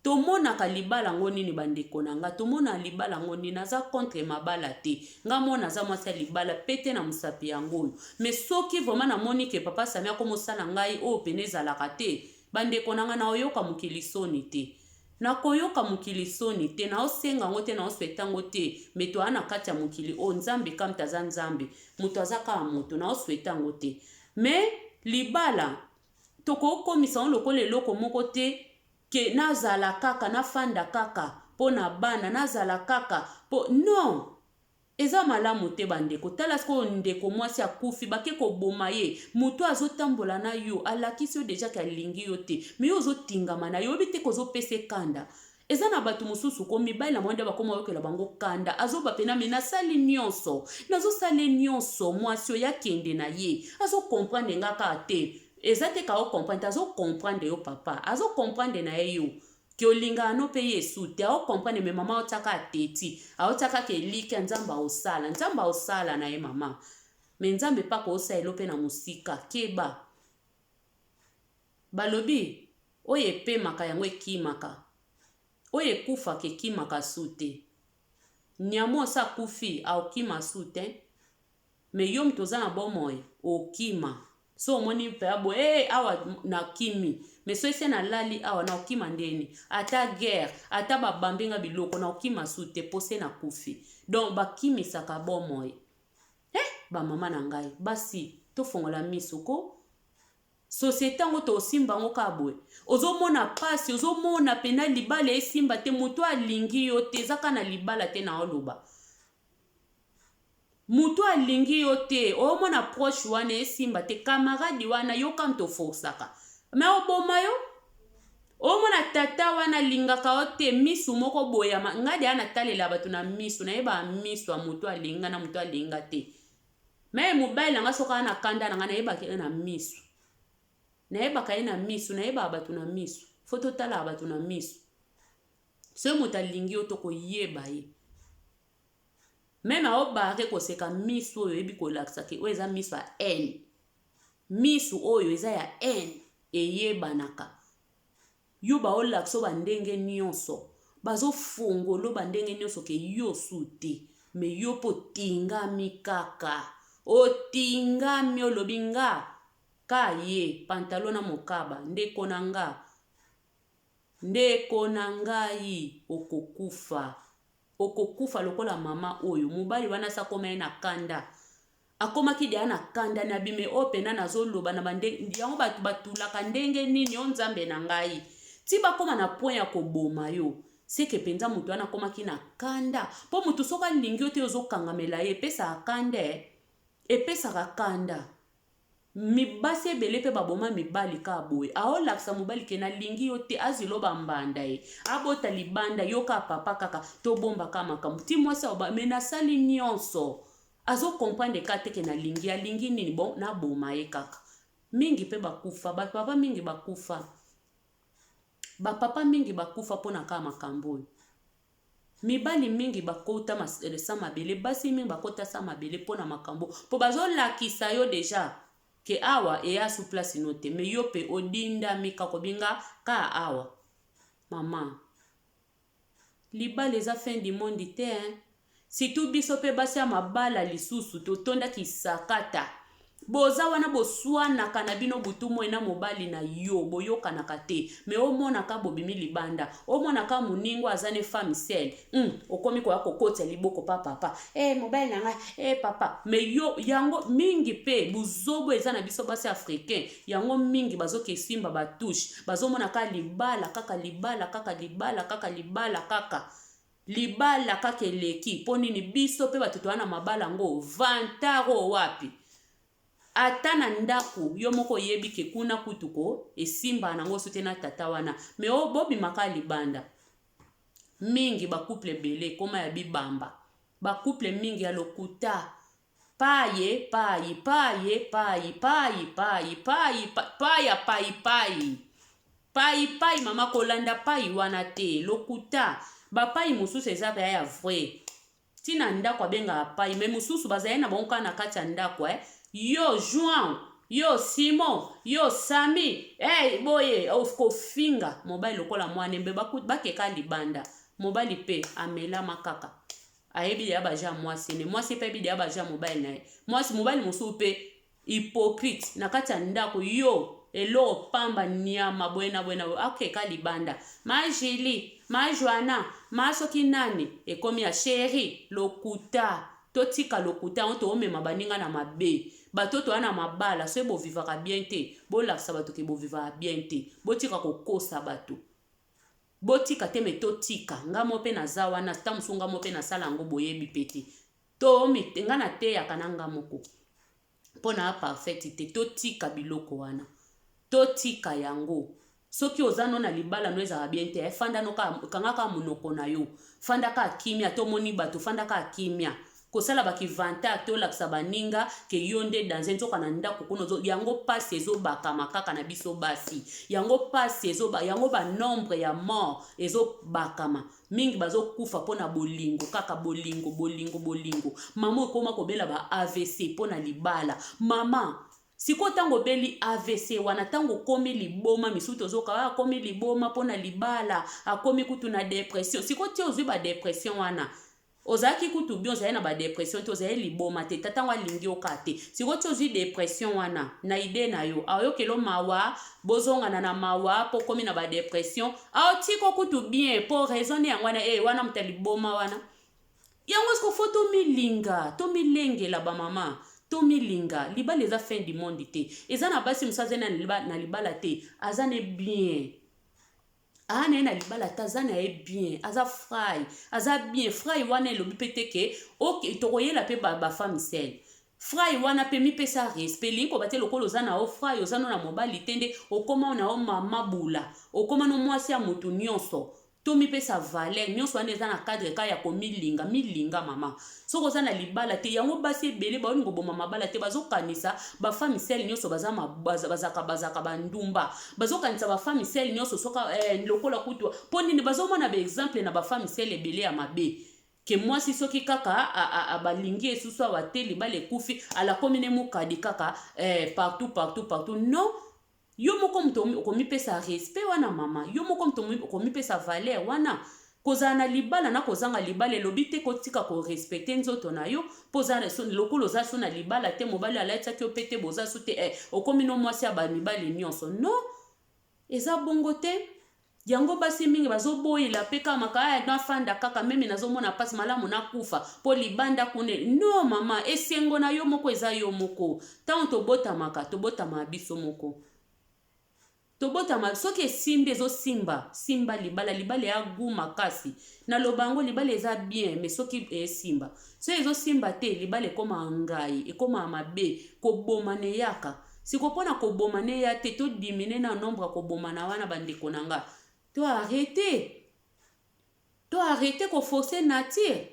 tomonaka libala ngo nini bandeko na nga tomona libala ngo nini naza contre mabala te nga mona aza mwasi ya libala pete na musapi yango mais soki vraiment namoni ke papa Samia komosala ngai o pene ezalaka te bandeko na nga na oyoka mokili soni te na koyoka mokili soni te na osenga ngo te na osweta ngo te meto ana kati ya mokili o nzambe kam taza nzambe muto azaka moto na osweta ngo te mais libala toko komisa on lokola eloko moko te ke nazala kaka nafanda kaka po na bana nazala kaka po non eza malamu te bandeko tala siko ndeko mwasi akufi bake koboma ye mutu azotambola na yo alakisi yo deja ka lingi yo te me yo ozotingama na yo bite kozopesa kanda eza na batu mosusu ko mibali na mwanda bakoma yokela bango kanda azoba pena me nasali nyonso nazosali nyonso mwasi oyo yakende na ye azo comprendre ngaka te eza te ka o comprendre azo comprendre yo papa azo comprendre na ye yo ki olinga no pe yesu te ao comprendre me mama otaka ateti aotaka ke like nzamba osala na ye mama me nzambe pa ko osa elope na musika keba balobi oye pemaka yango ekimaka oye kufa ke kimaka sute nyamo sa kufi aokima sute me yom tozana bomoy okima so omoni pe abo awa na kimi me so ese na lali awa na okima ndeni ata guerre ata babambenga biloko na okima sute pose na kufi donc bakimisaka bomoy ba mama na ngai basi tofongola miso ko société ngo to simba ngo kabwe ozomona pasi ozomona pena libala esimba te mutu alingi yo te zaka na libala te na oloba mutu alingi yo te omona proche wana esimba te camarade wana yo kam to forsaka me oboma yo omona tata wana lingaka o te misu moko boyama ngade ana talela bato na misu na yeba misu mutu alinga na mutu alinga te me mobile nga soka na kanda na yeba ke na misu na yeba ka na misu na yeba bato na misu foto tala bato na misu so mutu alingi yo to ko yeba ye meme obare koseka misu oyo ebi kolakisa ke oyo eza misu ya haine misu oyo eza ya haine eyebanaka yo baolakisa bandenge nyonso bazofungolo bandenge nyonso ke yo su te me yo po tingami kaka otingami olobi nga ka ye pantalon na mokaba ndeko na ngai okokufa lokola mama oyo mobali wana sakoma ye na kanda akomaki dia na kanda na bime opena nazoloba na bande yango batu batulaka ndenge nini o nzambe na ngai ti bakoma na point ya koboma yo seke penza mutu wana akomaki na kanda po mutu soka alingi yo te ozokangamela ye epesaka kanda mibasi ebele mpe baboma mibali ka boye aolakisa mobali ke nalingi yo te aziloba mbanda ye abota libanda yo ka papa kaka tobombaka makambo ti mwasi aoba me nasali nyonso azokomprendre ka te ke alingi nini bon naboma ye kaka mingi mpe bakufa bapapa mingi bakufa mpona ka makambo oyo mibali mingi bakota sa mabele basi mingi bakota sa mabele mpona makambo mpo bazolakisa yo deja ke awa eya su place no te me yo pe odindami kakobinga ka awa mama libala eza fin du monde te surtout biso pe basi ya mabala lisusu totondaki sakata boza wana boswanaka na bino butu moi na mobali na yo boyokanaka te me omonaka bobimi libanda omonaka moningo aza ne femme sel okomi koya kokotya liboko papa mobali na ngai papa me yo yango mingi pe buzobo eza na biso basi africain yango mingi bazokesimba batushe bazomonaka libala kaka libala kaka eleki mpo nini biso mpe batoto wana mabala ngo vantaro wapi ata na ndako yo moko yebi ke kuna kutuko esimba nango sote na tata wana me bobimaka libanda mingi bakouple bele koma ya bibamba bakouple mingi ya lokuta paye mama kolanda pai wana te lokuta bapai mususu eza ya vrai tina ndako abenga pai me mususu bazali na bonka na kati ya ndako yo Juan yo Simon yo Sami boye ofinga mobali lokola mwana mbe bakeka libanda mobali pe amela makaka ayebi ya baja mwasi pe bi ya baja mobali na mwasi mobali mususu pe hypocrite na kati ya ndako yo elo pamba nyama bwena akeka libanda majili majoana masoki nani ekomi ya sheri lokuta totika lokuta onto omema baninga na mabe batoto wana mabala so bovivaka bien te bolakisa bato ke bovivaka bien te botika kokosa bato botika te me totika ngamo pe naza wana ta musunga mo pe nasala yango boyebi pete to nga na te ya kananga moko mpona parfait te totika biloko wana totika yango soki ozano na libala no ezaka bien te fanda no kangaka monoko na yo fanda ka kimia to moni bato fanda ka kimia kosala bakivanta tolakisa baninga ke yo nde danse nzoka na ndako kuno yango pasi ezobakama kaka na biso basi yango pasi yango banombre ya mort ezobakama mingi bazokufa mpona bolingo kaka bolingo mama okoma kobela ba AVC mpona libala mama siko tango beli AVC wana tango komi liboma misuto zoka akomi liboma mpona libala akomi kutu na depression siko ti ozwi ba depression wana ozaki kutu bien ozali na ba depression te ozali liboma te tatango alingi oka te siko ti ozwi depression wana na ide na yo aoyokelo mawa bozongana na mawa po komi na ba depression aotiko kutu bien po raisonne yango wana wana muta liboma wana yango siko fo tomilingela bamama to milinga libala eza fin du monde te eza na basi musaze na libala te aza ne bien ana na libala ta aza na ye bien aza bien fry wana elobi pete ke ok tokoyela pe ba femme sel fry wana pe mi pesa respect linko bate lokolo oza na o fry oza no na mobali tende okoma na o mama bula okoma no mwasi ya mutu nyonso to mi pesa valeur nyonso wana eza na cadre ka ya milinga mama soko oza na libala te yango basi ebele baolingo boma mabala te bazokanisa bafami sel nyonso bazaka bandumba bazokanisa bafami sel nyonso soka lokola kutu mpo nini bazomona baexemple na bafami sel ebele ya mabe ke mwasi soki kaka balingi esusu awa te libala ekufi alakomi ne mukadi kaka partout non yo moko mutu okomipesa respect wana mama yo moko mutu okomipesa valeur wana kozala na libala na kozanga libala elobi te kotika korespecte nzoto na yo mpo lokolo oza so na libala te mobali alatisaki yo pe te boza so te okomi no mwasi ya bamibali nyonso non eza bongo te yango basi mingi bazoboyela pe kaka maka nafanda kaka meme nazomona pasi malamu nakufa mpo libanda kune no mama esengo na yo moko eza yo moko ntango tobotama biso moko tobotama soki esimbi simba libala ya gu makasi na lobango libala eza bien mais soki esimba so ezosimba te libala ekoma ngai ekoma mabe koboma ne yaka sikopona koboma ne ya te to dimine na nombre koboma na wana bandeko na nga to arrêter ko forcer nature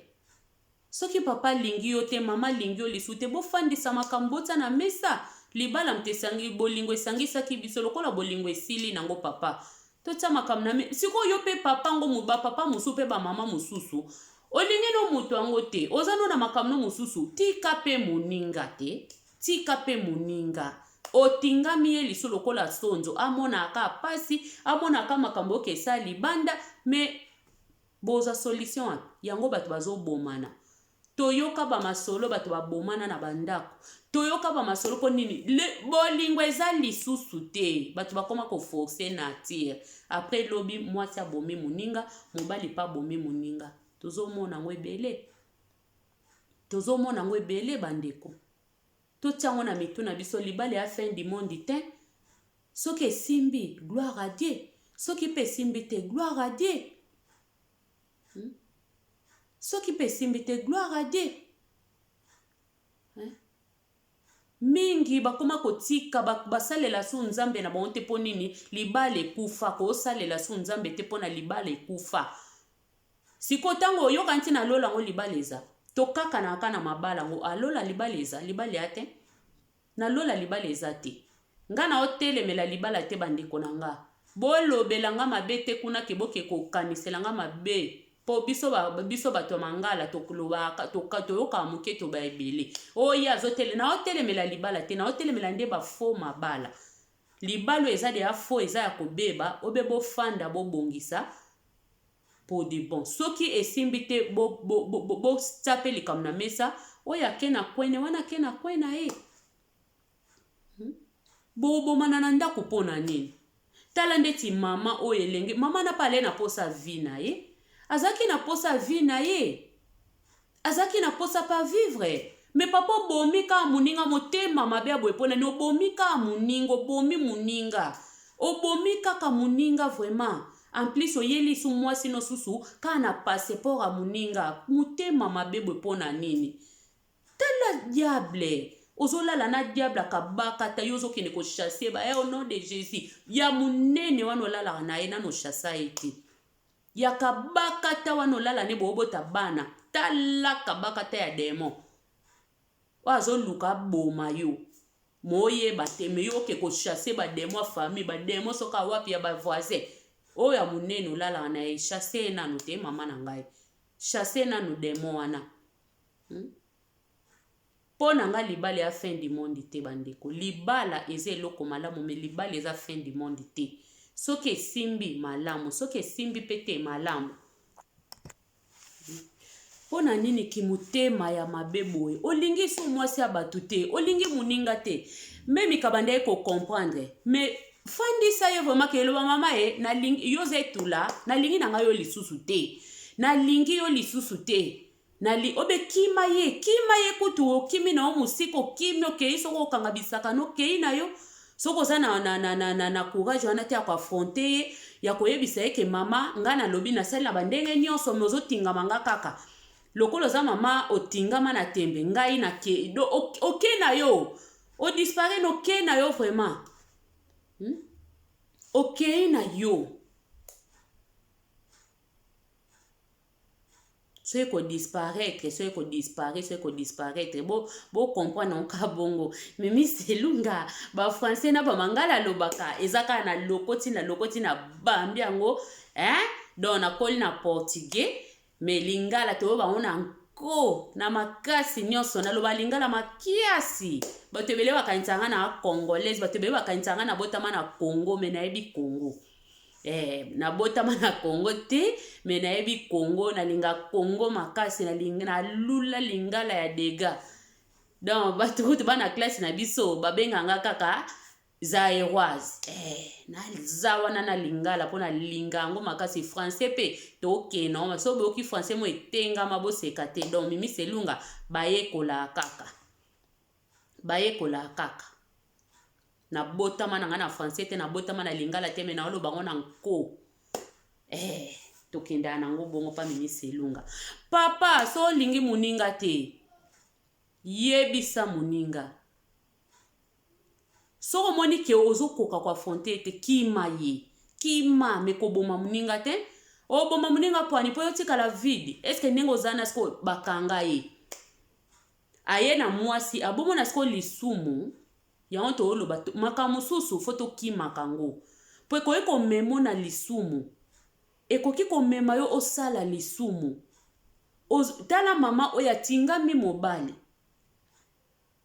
soki papa lingi yo te mama lingi yo lisu te bofandisa makambo na mesa libala mtesangi bolingo esangisaki biso lokola bolingo esili nango papa totia makambo na siko yo pe papa ngo muba papa musu pe ba mama mususu olingi no mutu ango te ozano na makambo no mususu tika pe muninga otingami ye lisu lokola sonzo amona aka pasi amona aka makambo okesa libanda me boza solution yango bato bazobomana toyoka ba masolo bato babomana na bandako toyoka ba masolo po nini bolingo eza lisusu te bato bakoma ko forcer na tire après lobi mwasi abomi muninga mobali pa abomi muninga tozomona ngo ebele bandeko totiango na mitu na biso libala ya fin du monde te soki esimbi gloire à Dieu soki pe simbi te gloire à Dieu soki pe simbi te gloire à Dieu mingi bakoma kotika basalela su nzambe na bango te mpo nini libala ekufa kosalela su nzambe te mpo na libala ekufa siko ntango oyoka nti na lola ngo libala eza tokaka na aka na mabala ngo alola libala eza libala ya te na lola libala eza te nga na otelemela libala te bandeko na nga bolobela nga mabe te kuna ke boke kokanisela nga mabe po biso bato mangala toyoka moke to ba ebele oya azotele na otelemela libala te na otelemela nde bafo mabala libalo eza de afo eza ya kobeba obeba ofanda bobongisa po de bon soki esimbi te botape likambo na mesa oyo ake na kwene wana ake na kwena ye bobomana na ndako mpo na nini tala ndeti mama oyo elenge mama na pale na posa vi na ye azaki na posa vie na ye azaki na posa pa vivre me papa obomi ka muninga motema mabe aboye pona ni obomi ka muninga obomi muninga obomi kaka muninga vraiment en plus oyeli su mwasi no susu ka na passeport a muninga motema mabe boye pona nini tala diable ozolala na diable akabaka ta yo ozokende kochasse ba au nom de Jésus ya munene wana olala na ye nano chassa ete yakabaka ta wana olala ne boobota bana tala kabaka ta ya demo wazoluka boma yo moyeba te me yo ke kochasse ba demo famille ba demo soka wapi ya ba voisin oya munene olala na ye chasse nanu te mama na ngai chasse nanu demo wana po na nga libala ya fin du monde te bandeko libala eza eloko malamu me libala eza fin du monde te soki esimbi malamu soki esimbi pete malamu po na nini kimutema ya mabe boye olingi su mwasi ya bato te olingi muninga te me mikabanda ye comprendre me fandisa ye vraiment ke eloba mama ye nalingi yo zetula nalingi na nga yo lisusu te nalingi yo lisusu te nali obe kima ye kutu okimi na musiko kimi okei soko okangabisaka no kei na yo soko za na courage wana te ya koaffronte ye ya koyebisa ye ke mama nga na lobi na sali na bandenge nyonso me ozotingama nga kaka lokolo za mama otingama na tembe ngai na ke do oke na yo odispare no ke na yo vraiment okei na yo soki ekodisparaître soki ekodisparaître bo comprendre nka bongo Mimi Selunga bafrançais na bamangala alobaka eza kaka na lokoti na bambi yango donc nakoli na portugais mais lingala toyo bango na nko na makasi nyonso naloba lingala makiasi bato ebele bakanisanga na congolaise bato ebele bakanisanga na botama na Congo me nayebi Congo na botama na Congo te me nayebi Congo nalinga Congo makasi na lula lingala ya dega donc bato kutu bana classe na biso babenganga kaka zaéroise naza wana na lingala mpo na linga yango makasi français pe tokena so boyoki français mo etengama boseka te donc Mimi Selunga bayekola kaka na botama na nga na français te na botama na lingala te me na oloba ngo na nko tokenda nango bongo pa Mimi Selunga papa so olingi moninga te yebisa moninga soko moni ke ozokoka koaffronte te kima me koboma moninga te oboma moninga pwani po yotikala vide eske ndenge ozana siko bakanga ye aye na mwasi abomo na siko lisumu yango tooloba makambo mosusu fo tokimaka ngo po ekoki komema na lisumu ekoki komema yo osala lisumu tala mama oyo atingami mobali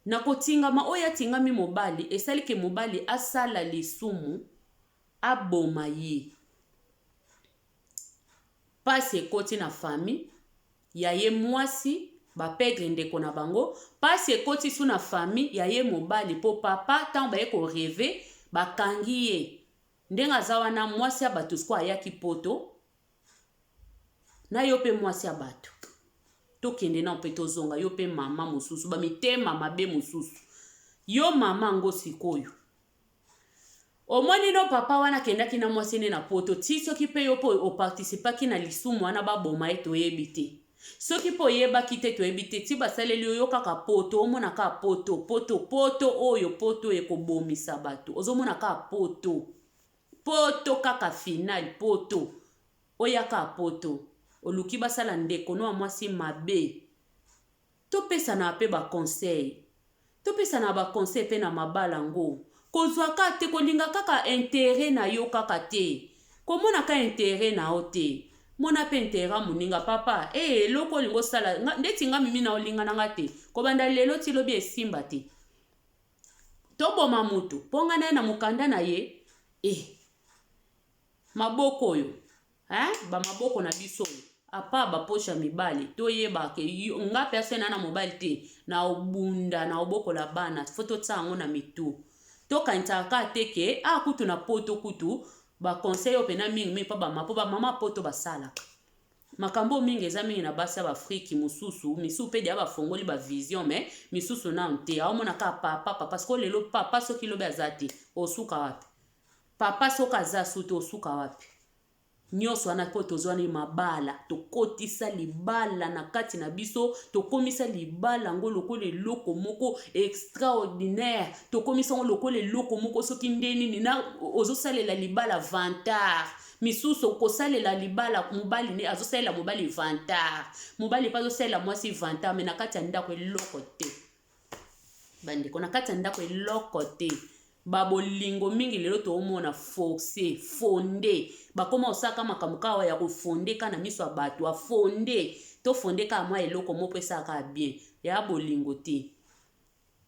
na kotingama oyo atingami mobali esali ke mobali asala lisumu aboma ye pasi ekoti na famille ya ye mwasi bapedre ndeko na bango pasi ekoti su na famille ya ye mobali po papa ntango baye koreve bakangi ye ndenge aza wana mwasi ya bato siko ayaki poto na yo mpe mwasi ya bato tokende na mpe tozonga yo mpe mama mosusu bamitema mabe mosusu yo mama ngo sikoyo omoni no papa wana kendaki na mwasi ne na poto ti soki mpe yo mpo oparticipaki na lisumu wana baboma ye toyebi te soki mpo oyebaki te toyebi te ti basaleli oyo kaka poto omona kaka poto oyo ekobomisa bato ozomona kaka poto kaka final poto oya kaka poto oluki basala ndeko no mwasi mabe topesana pe baconseil pe na mabala ngo kozwa kaka te kolinga kaka intérêt na yo kaka te komona ka intérêt na o te mona pe intérêt moninga papa eloko olingo sala ndeti nga mimi na olinga nanga te kobanda lelo ti lobi esimba te toboma mutu mponga naye na mokanda na ye maboko oyo bamaboko na biso oyo apa baposha mibali toyebake nga personne na mobali te na obunda na obokola bana fo totya yango na mitu tokanisaka te ke kutu na poto kutu baconseil oyo pena mingi mpo bamama poto basalaka makambo mingi eza mingi na basi ya baafriki misusu mpe dia bafongoli bavision me misusu nano te aomonaka papa siko lelo papa soki lobi aza te osuka wapi papa soki aza su te osuka wapi nyonso wana po tozwani mabala tokotisa libala na kati na biso tokomisa libala ngo lokola eloko moko extraordinaire tokomisa ngo lokola eloko moko soki ndeni na ozosalela libala vantard misusu okosalela libala mobali ne azosalela mobali vantard mobali pa azosalela mwasi vantard me na kati ya ndako eloko te bandeko na kati ya ndako eloko te babolingo mingi lelo toomona forcé fondé bakoma osaka makambo kawa ya kofondeka na miso ya bato afonde tofondeka mwa eloko moko esaka bien ya bolingo te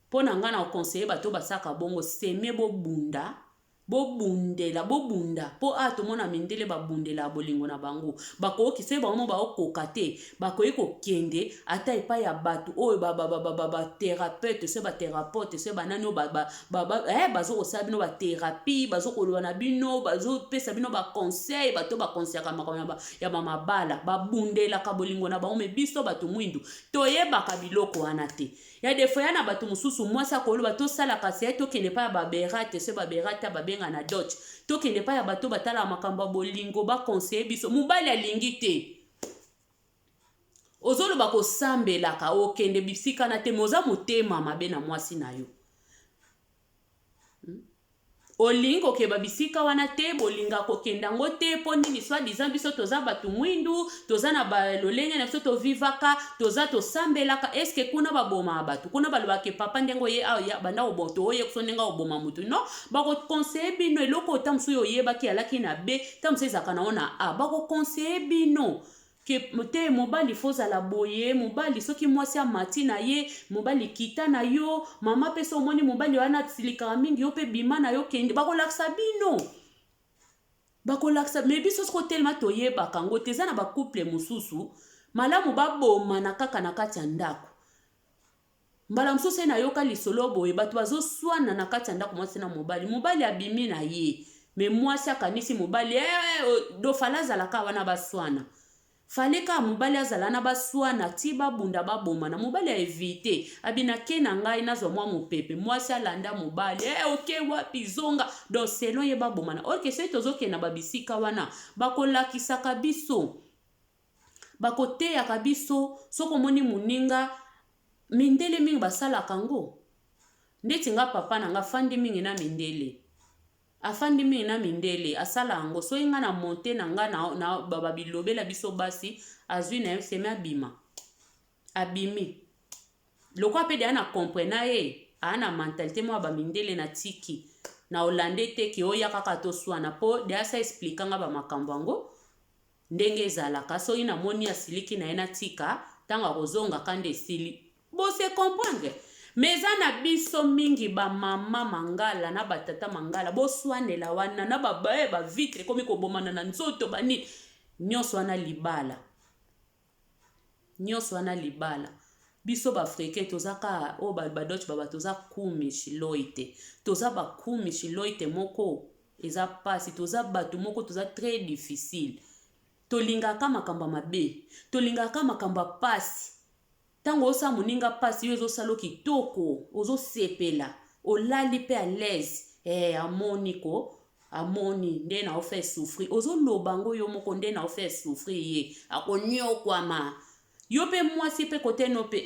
mpo na nga na conseiller bato basaka bongo seme bobunda bobunda po tomona mindele babundela bolingo na bango bakoki se bango baokoka te bakoki kokende ata epai ya bato oyo bathérapeute se bathérapeute se banani oyo bazokosala bino bathérapie bazokoloba na bino bazopesa bino baconseil bato bakonseyaka makambo ya bamabala babundelaka bolingo na bango me biso bato mwindu toyebaka biloko wana te ya defo ya na bato mosusu mwasi akoloba tosalaka se tokende pa ya baberate se baberate babenga na dodge tokende pa ya bato batala makambo ya bolingo bakonseye biso mobali alingi te ozoloba kosambelaka okende bisika na te moza motema mabe na mwasi na yo olingi kokeba bisika wana te bolinga kokenda ngo te po nini soi-disant biso toza bato mwindu toza na balolenge na biso tovivaka toza tosambelaka eske kuna baboma bato kuna balobake papa ndengo ye ya banda oboto oye kuso ndenga oboma mutu no bakokonseye bino eloko ota mosu oyo oyebaki alaki na b ta mosu ezaka na ona a bakokonseye bino ke te mobali fozala boye mobali soki mwasi amati na ye mobali kita na yo mama pe so omoni mobali wana silikaka mingi yo pe bima na yo kende bakolakisa bino bakolakisa me biso soko telema toyebaka ngo te eza na bacouple mosusu malamu babomana kaka na kati ya ndako mbala mosusu ye nayoka lisolo boye bato bazoswana na kati ya ndako mwasi na mobali abimi na ye me mwasi akanisi mobali dofala azalaka wana baswana faleka mobali azala na baswana ti babunda babomana mobali aevite abina ke na ngai nazwa mwa mopepe mwasi alanda mobali oke wapi zonga donc selon ye babomana orke soki tozokenda babisika wana bakolakisaka biso bakoteyaka biso soki omoni moninga mindele mingi basalaka ngo ndeti nga papa na nga fandi mingi na mindele afandi mingi na mindele asala yango so inga na monte na nga na babilobela biso basi azwi na seme abimi loko apede ana comprena ye ana mentalité mo bamindele na tiki na Hollande te ki oya kaka toswana po de asa expliquer nga ba makambo yango ndenge ezalaka so ina moni asiliki na ena tika tanga kozonga kande sili bo se comprendre meza na biso mingi ba mama mangala na batata mangala boswanela wana na babaye ba vitre komi kobomana na nzoto bani nyonso wana libala biso ba freke tozaka o ba dodge baba toza kumi shiloite toza ba kumi shiloite moko eza pasi toza batu moko toza très difficile tolingaka makamba mabe tolingaka makamba pasi tango osa moninga pasi yo ezosala kitoko ozosepela olali pe à l'aise amoni nde na ofe souffrir ozoloba ngo yo moko nde na ofe souffrir ye akonyokwama yo pe mwasi pe kote no pe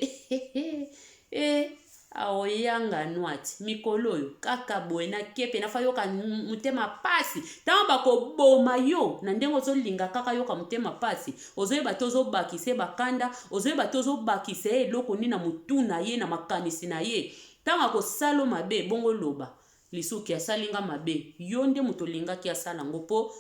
aoyanga nwati mikolo oyo kaka boye na kepe nafa yoka mutema pasi tango bakoboma yo na ndenge ozolinga kaka yoka mutema pasi ozoyeba te ozobakisa bakanda ozoyeba te ozobakisa eloko nini na mutu na ye na makanisi na ye tango akosala mabe bongo loba lisuki asalinga mabe yo nde moto olingaki asala ngo po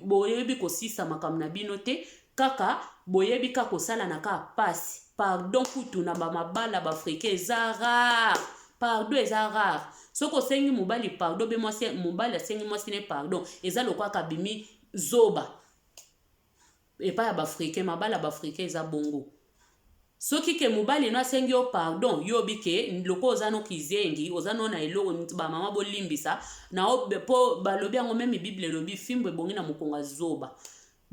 boyebi kosisa makambo na bino te kaka boyebi kaka kosala na kaka pasi pardon kutu na bamabala bafrike eza rare pardon eza rare soko sengi mobali pardon be mwasi mobali asengi mwasi ne pardon eza lokwaka bimi zoba epa ya bafrike mabala bafrike eza bongo soki ke mobali no asengi yo pardon yo bike loko ozano kizengi ozano na eloko ba mama bolimbisa na po balobi yango meme bible lobi fimbo ebongi na mokonga zoba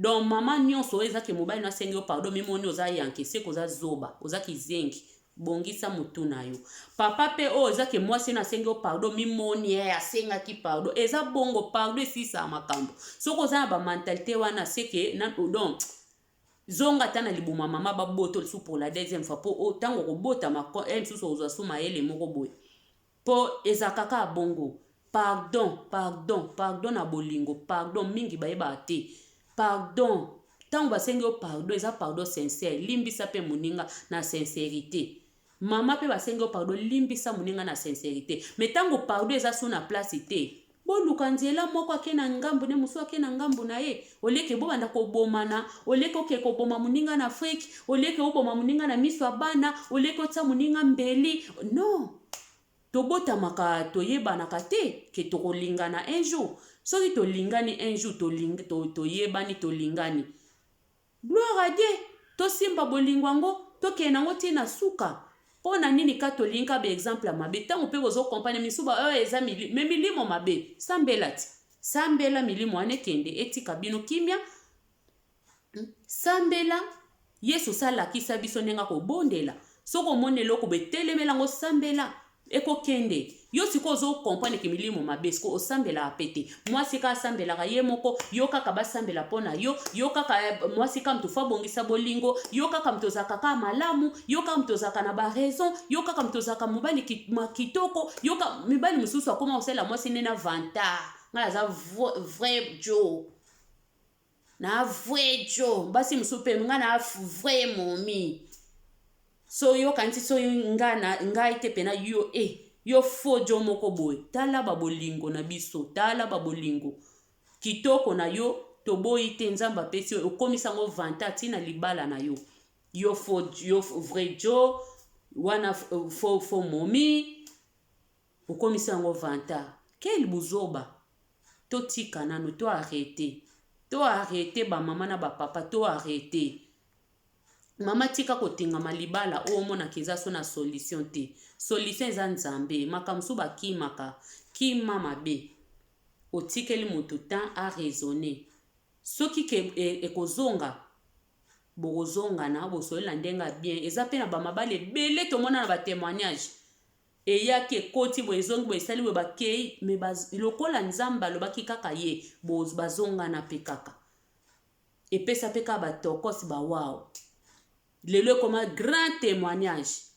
donc mama nyonso eza ke mobali na sengi yo pardon mimoni oza yanke se koza zoba oza kizengi bongisa mutu na yo papa pe eza ke mwasi na sengi yo pardon mimoni asenga ki pardon eza bongo pardon esisa makambo soko oza na ba mentalité wana seke na donc zonga tana libuma mama baboto lisu pour la deuxième fois po tango kobota mako msusu ozwa suma ele moko boye po eza kaka bongo pardon na bolingo pardon mingi bayeba te pardon tango basengi yo pardon eza pardon sincère limbisa pe moninga na sincérité mama pe basengi yo pardon limbisa moninga na sincérité mais tango pardon eza so na place te boluka nzela moko ake na ngambu ne musu ake na ngambu na ye oleke bo banda kobomana oleke oke koboma moninga na Afrique oleke oboma moninga na miso abana oleke otsa moninga mbeli non tobotamaka toyebanaka te ke tokolingana un jour soki tolingani un jour toyebani tolingani gloire à Dieu tosimba bolingo yango tokende nango tie na suka mpo na nini ka tolinga ba exemple ya mabe ntango mpe kozokompagne misuba oyo eza me milimo mabe sambela ti sambela milimo wana ekende etika bino kimia sambela yesu asalakisa biso ndenge akobondela soki omoni eloko betelemela yango sambela ekokende yo sikoyo ozokompagne ke milimo mabe sikoyo osambelaka pe te mwasi kaka asambelaka ye moko yo kaka basambela mpo na yo kaka mwasi kaka mutu fo abongisa bolingo yo kaka mutu ozalaka kaka malamu yo kaka mutu ozalaka na baraison yo kaka mutu ozalaka mobali kitoko yo kaka mibali mosusu akoma kosala mwasi nde na vantard ngai aza vrai jo na vrai jo basi mosusu mpe ngai na vrai momi so yo kanti so ngai te pena yo yo fojo moko boy tala babolingo na biso tala babolingo kitoko na yo toboyi te nzamba pesi okomisa ngo vanta tina libala na yo vrai jo wana fo momi okomisa ngo vanta quel buzoba totika nano to arrêter ba mama na ba papa to arrêter mama tika kotingama libala o mona keza so na solution te solution eza nzambe makamsu bakimaka kima mabe otikeli mutu temps a raisonner soki ke ekozonga bokozonga na bosolela ndenga bien eza pe na bamabale ebele tomona na batémoignage eyaki ekoti bo ezongi bo esali bo bakei me lokola nzambe alobaki kaka ye bazongana pe kaka epesa pe kaka batokosi bawaw lelo ekoma grand témoignage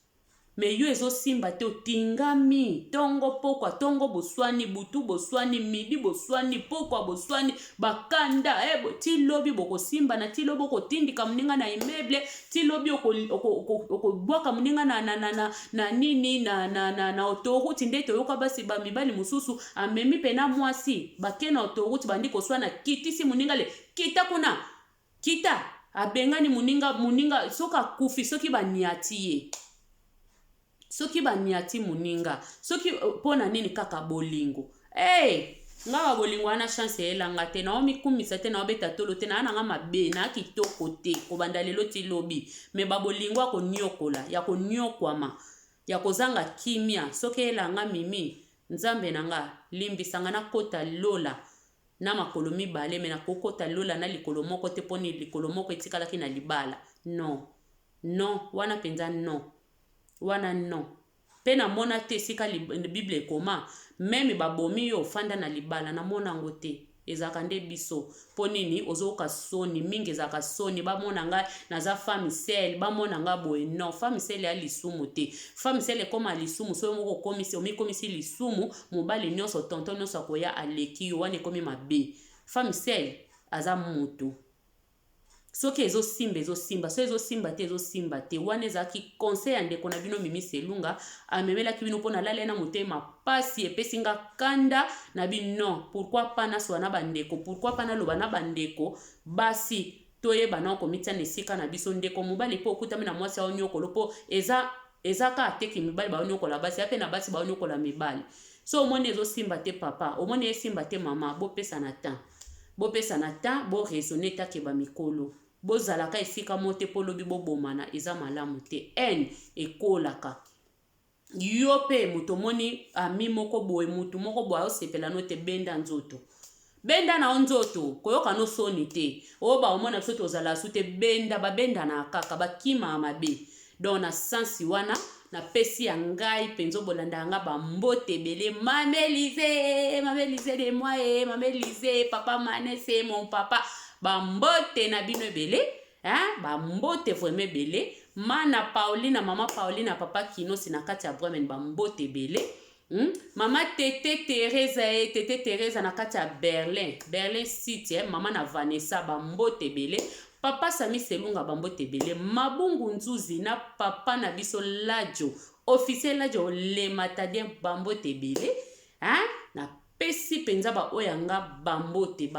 me yo ezosimba te otingami tongo pokwa tongo boswani butu boswani midi boswani pokwa boswani bakanda ti lobi bokosimba na ti lobi okotindika moninga na immeuble ti lobi okobwaka moninga na nini na autoroute nde toyoka basi bamibali mosusu amemi mpe na mwasi bake na autoroute bandi koswana kitisi moninga le kita kuna kita abengani muninga soki akufi soki baniati ye soki baniati muninga soki pona nini kaka bolingo nga bolingo ana chance elanga te na omikumisa te na obeta tolo te na nga mabe na kitoko te kobanda lelo ti lobi me babolingo akonyokola ya konyokwama ya kozanga kimia soki elanga mimi nzambe nanga limbisanga na kota lola na makolo mibale me na kokota lola na likolo moko te poni likolo moko etikalaki na libala non wana penza wana non pe na mona te sika bible ekoma meme babomi yo ofanda na libala na mona ngo te ezaka nde biso po nini ozoka soni mingi ezaka soni bamona ngai naza femme sel bamona nga boye non femme sel ya lisumu te femme sel ekoma lisumu so moko omikomisi lisumu mobali nyonso tonton nyonso akoya aleki yo wana ekomi mabe femme sel aza mutu soki ezosimba so ezosimba te wana ezalaki conseil ya ndeko na bino Mimi Selunga amemelaki bino mpona lale na motema pasi epesi nga kanda na bino pourquoi pas naswa na bandeko pourquoi pas naloba na bandeko basi toyeba na komitia na esika na biso ndeko mobali mpo okutami na mwasi aonyokola mpo eza ka ateki mibali baonyokola basi ape na basi baonyokola mibali so omoni ezosimba te papa omoni esimba te mama bopesa na temps boraisonne takeba mikolo bozalaka esika mote po lobi bobomana eza malamu te ekolaka yo pe mutu omoni ami moko boye mutu moko boye aosepela no te benda na nzoto koyoka no soni te oyo baomona biso tozala su te babenda na kaka bakima mabe donc na sansi wana na pesi ya ngai penzo bolanda nga bambote bele mamelize de moi mamelize papa manese mon papa bambote na bino ebele bambote vraiment ebele mana Pauline mama Pauline na papa Kinosi na kati ya Bremen bambote ebele mama tete Teresa na kati ya Berlin City mama na Vanessa bambote ebele papa Sami Selunga bambote ebele mabungu nzuzi na papa na biso Lajo officiel Lajo le matadien bambote ebele na pesi penza ba oyanga bambote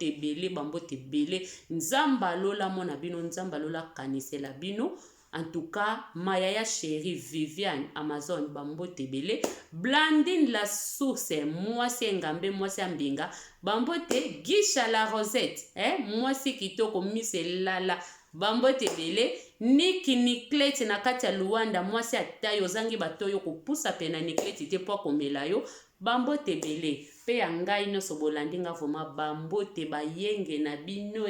ebele nzamba lola mona bino nzamba lola kanisela bino En tout cas, Mayaya Chérie, Viviane, Amazon, Bambote Belé, Blandine La Source, moi c'est Ngambe, moi c'est Mbinga, Bambote, Guicha La Rosette, moi c'est Kitoko, Miss Lala, Bambote Belé, Niki Nikleti na kati ya Luanda, moi c'est Atayo, Zangi Batoyo, Kupusa Pena Nikleti, te po komelayo, Bambote Belé, pe angai no sobolandinga voma Bambote Bayenge na bino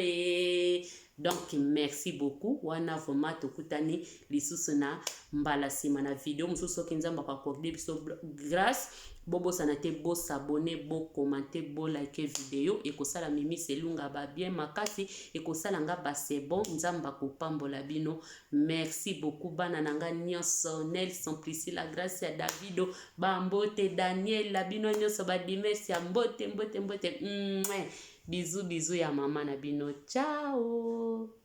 Donc, merci beaucoup. Wana voma tokutani lisusu na mbala sima na video. Mususu kinzamba kwa korde biso grâce. Bobo sanate bo s'abonner, bo commenter, bo like video. Eko sala Mimi Selunga ba bien makasi. Eko sala nga ba c'est bon. Nzamba ko pambola bino. Merci beaucoup. Bana nanga nyonso. Nelson Priscilla, grâce à Davido. Bambote Daniel. Labino nyonso ba dimesi. Mbote. Bisous ya mama na bino. Ciao.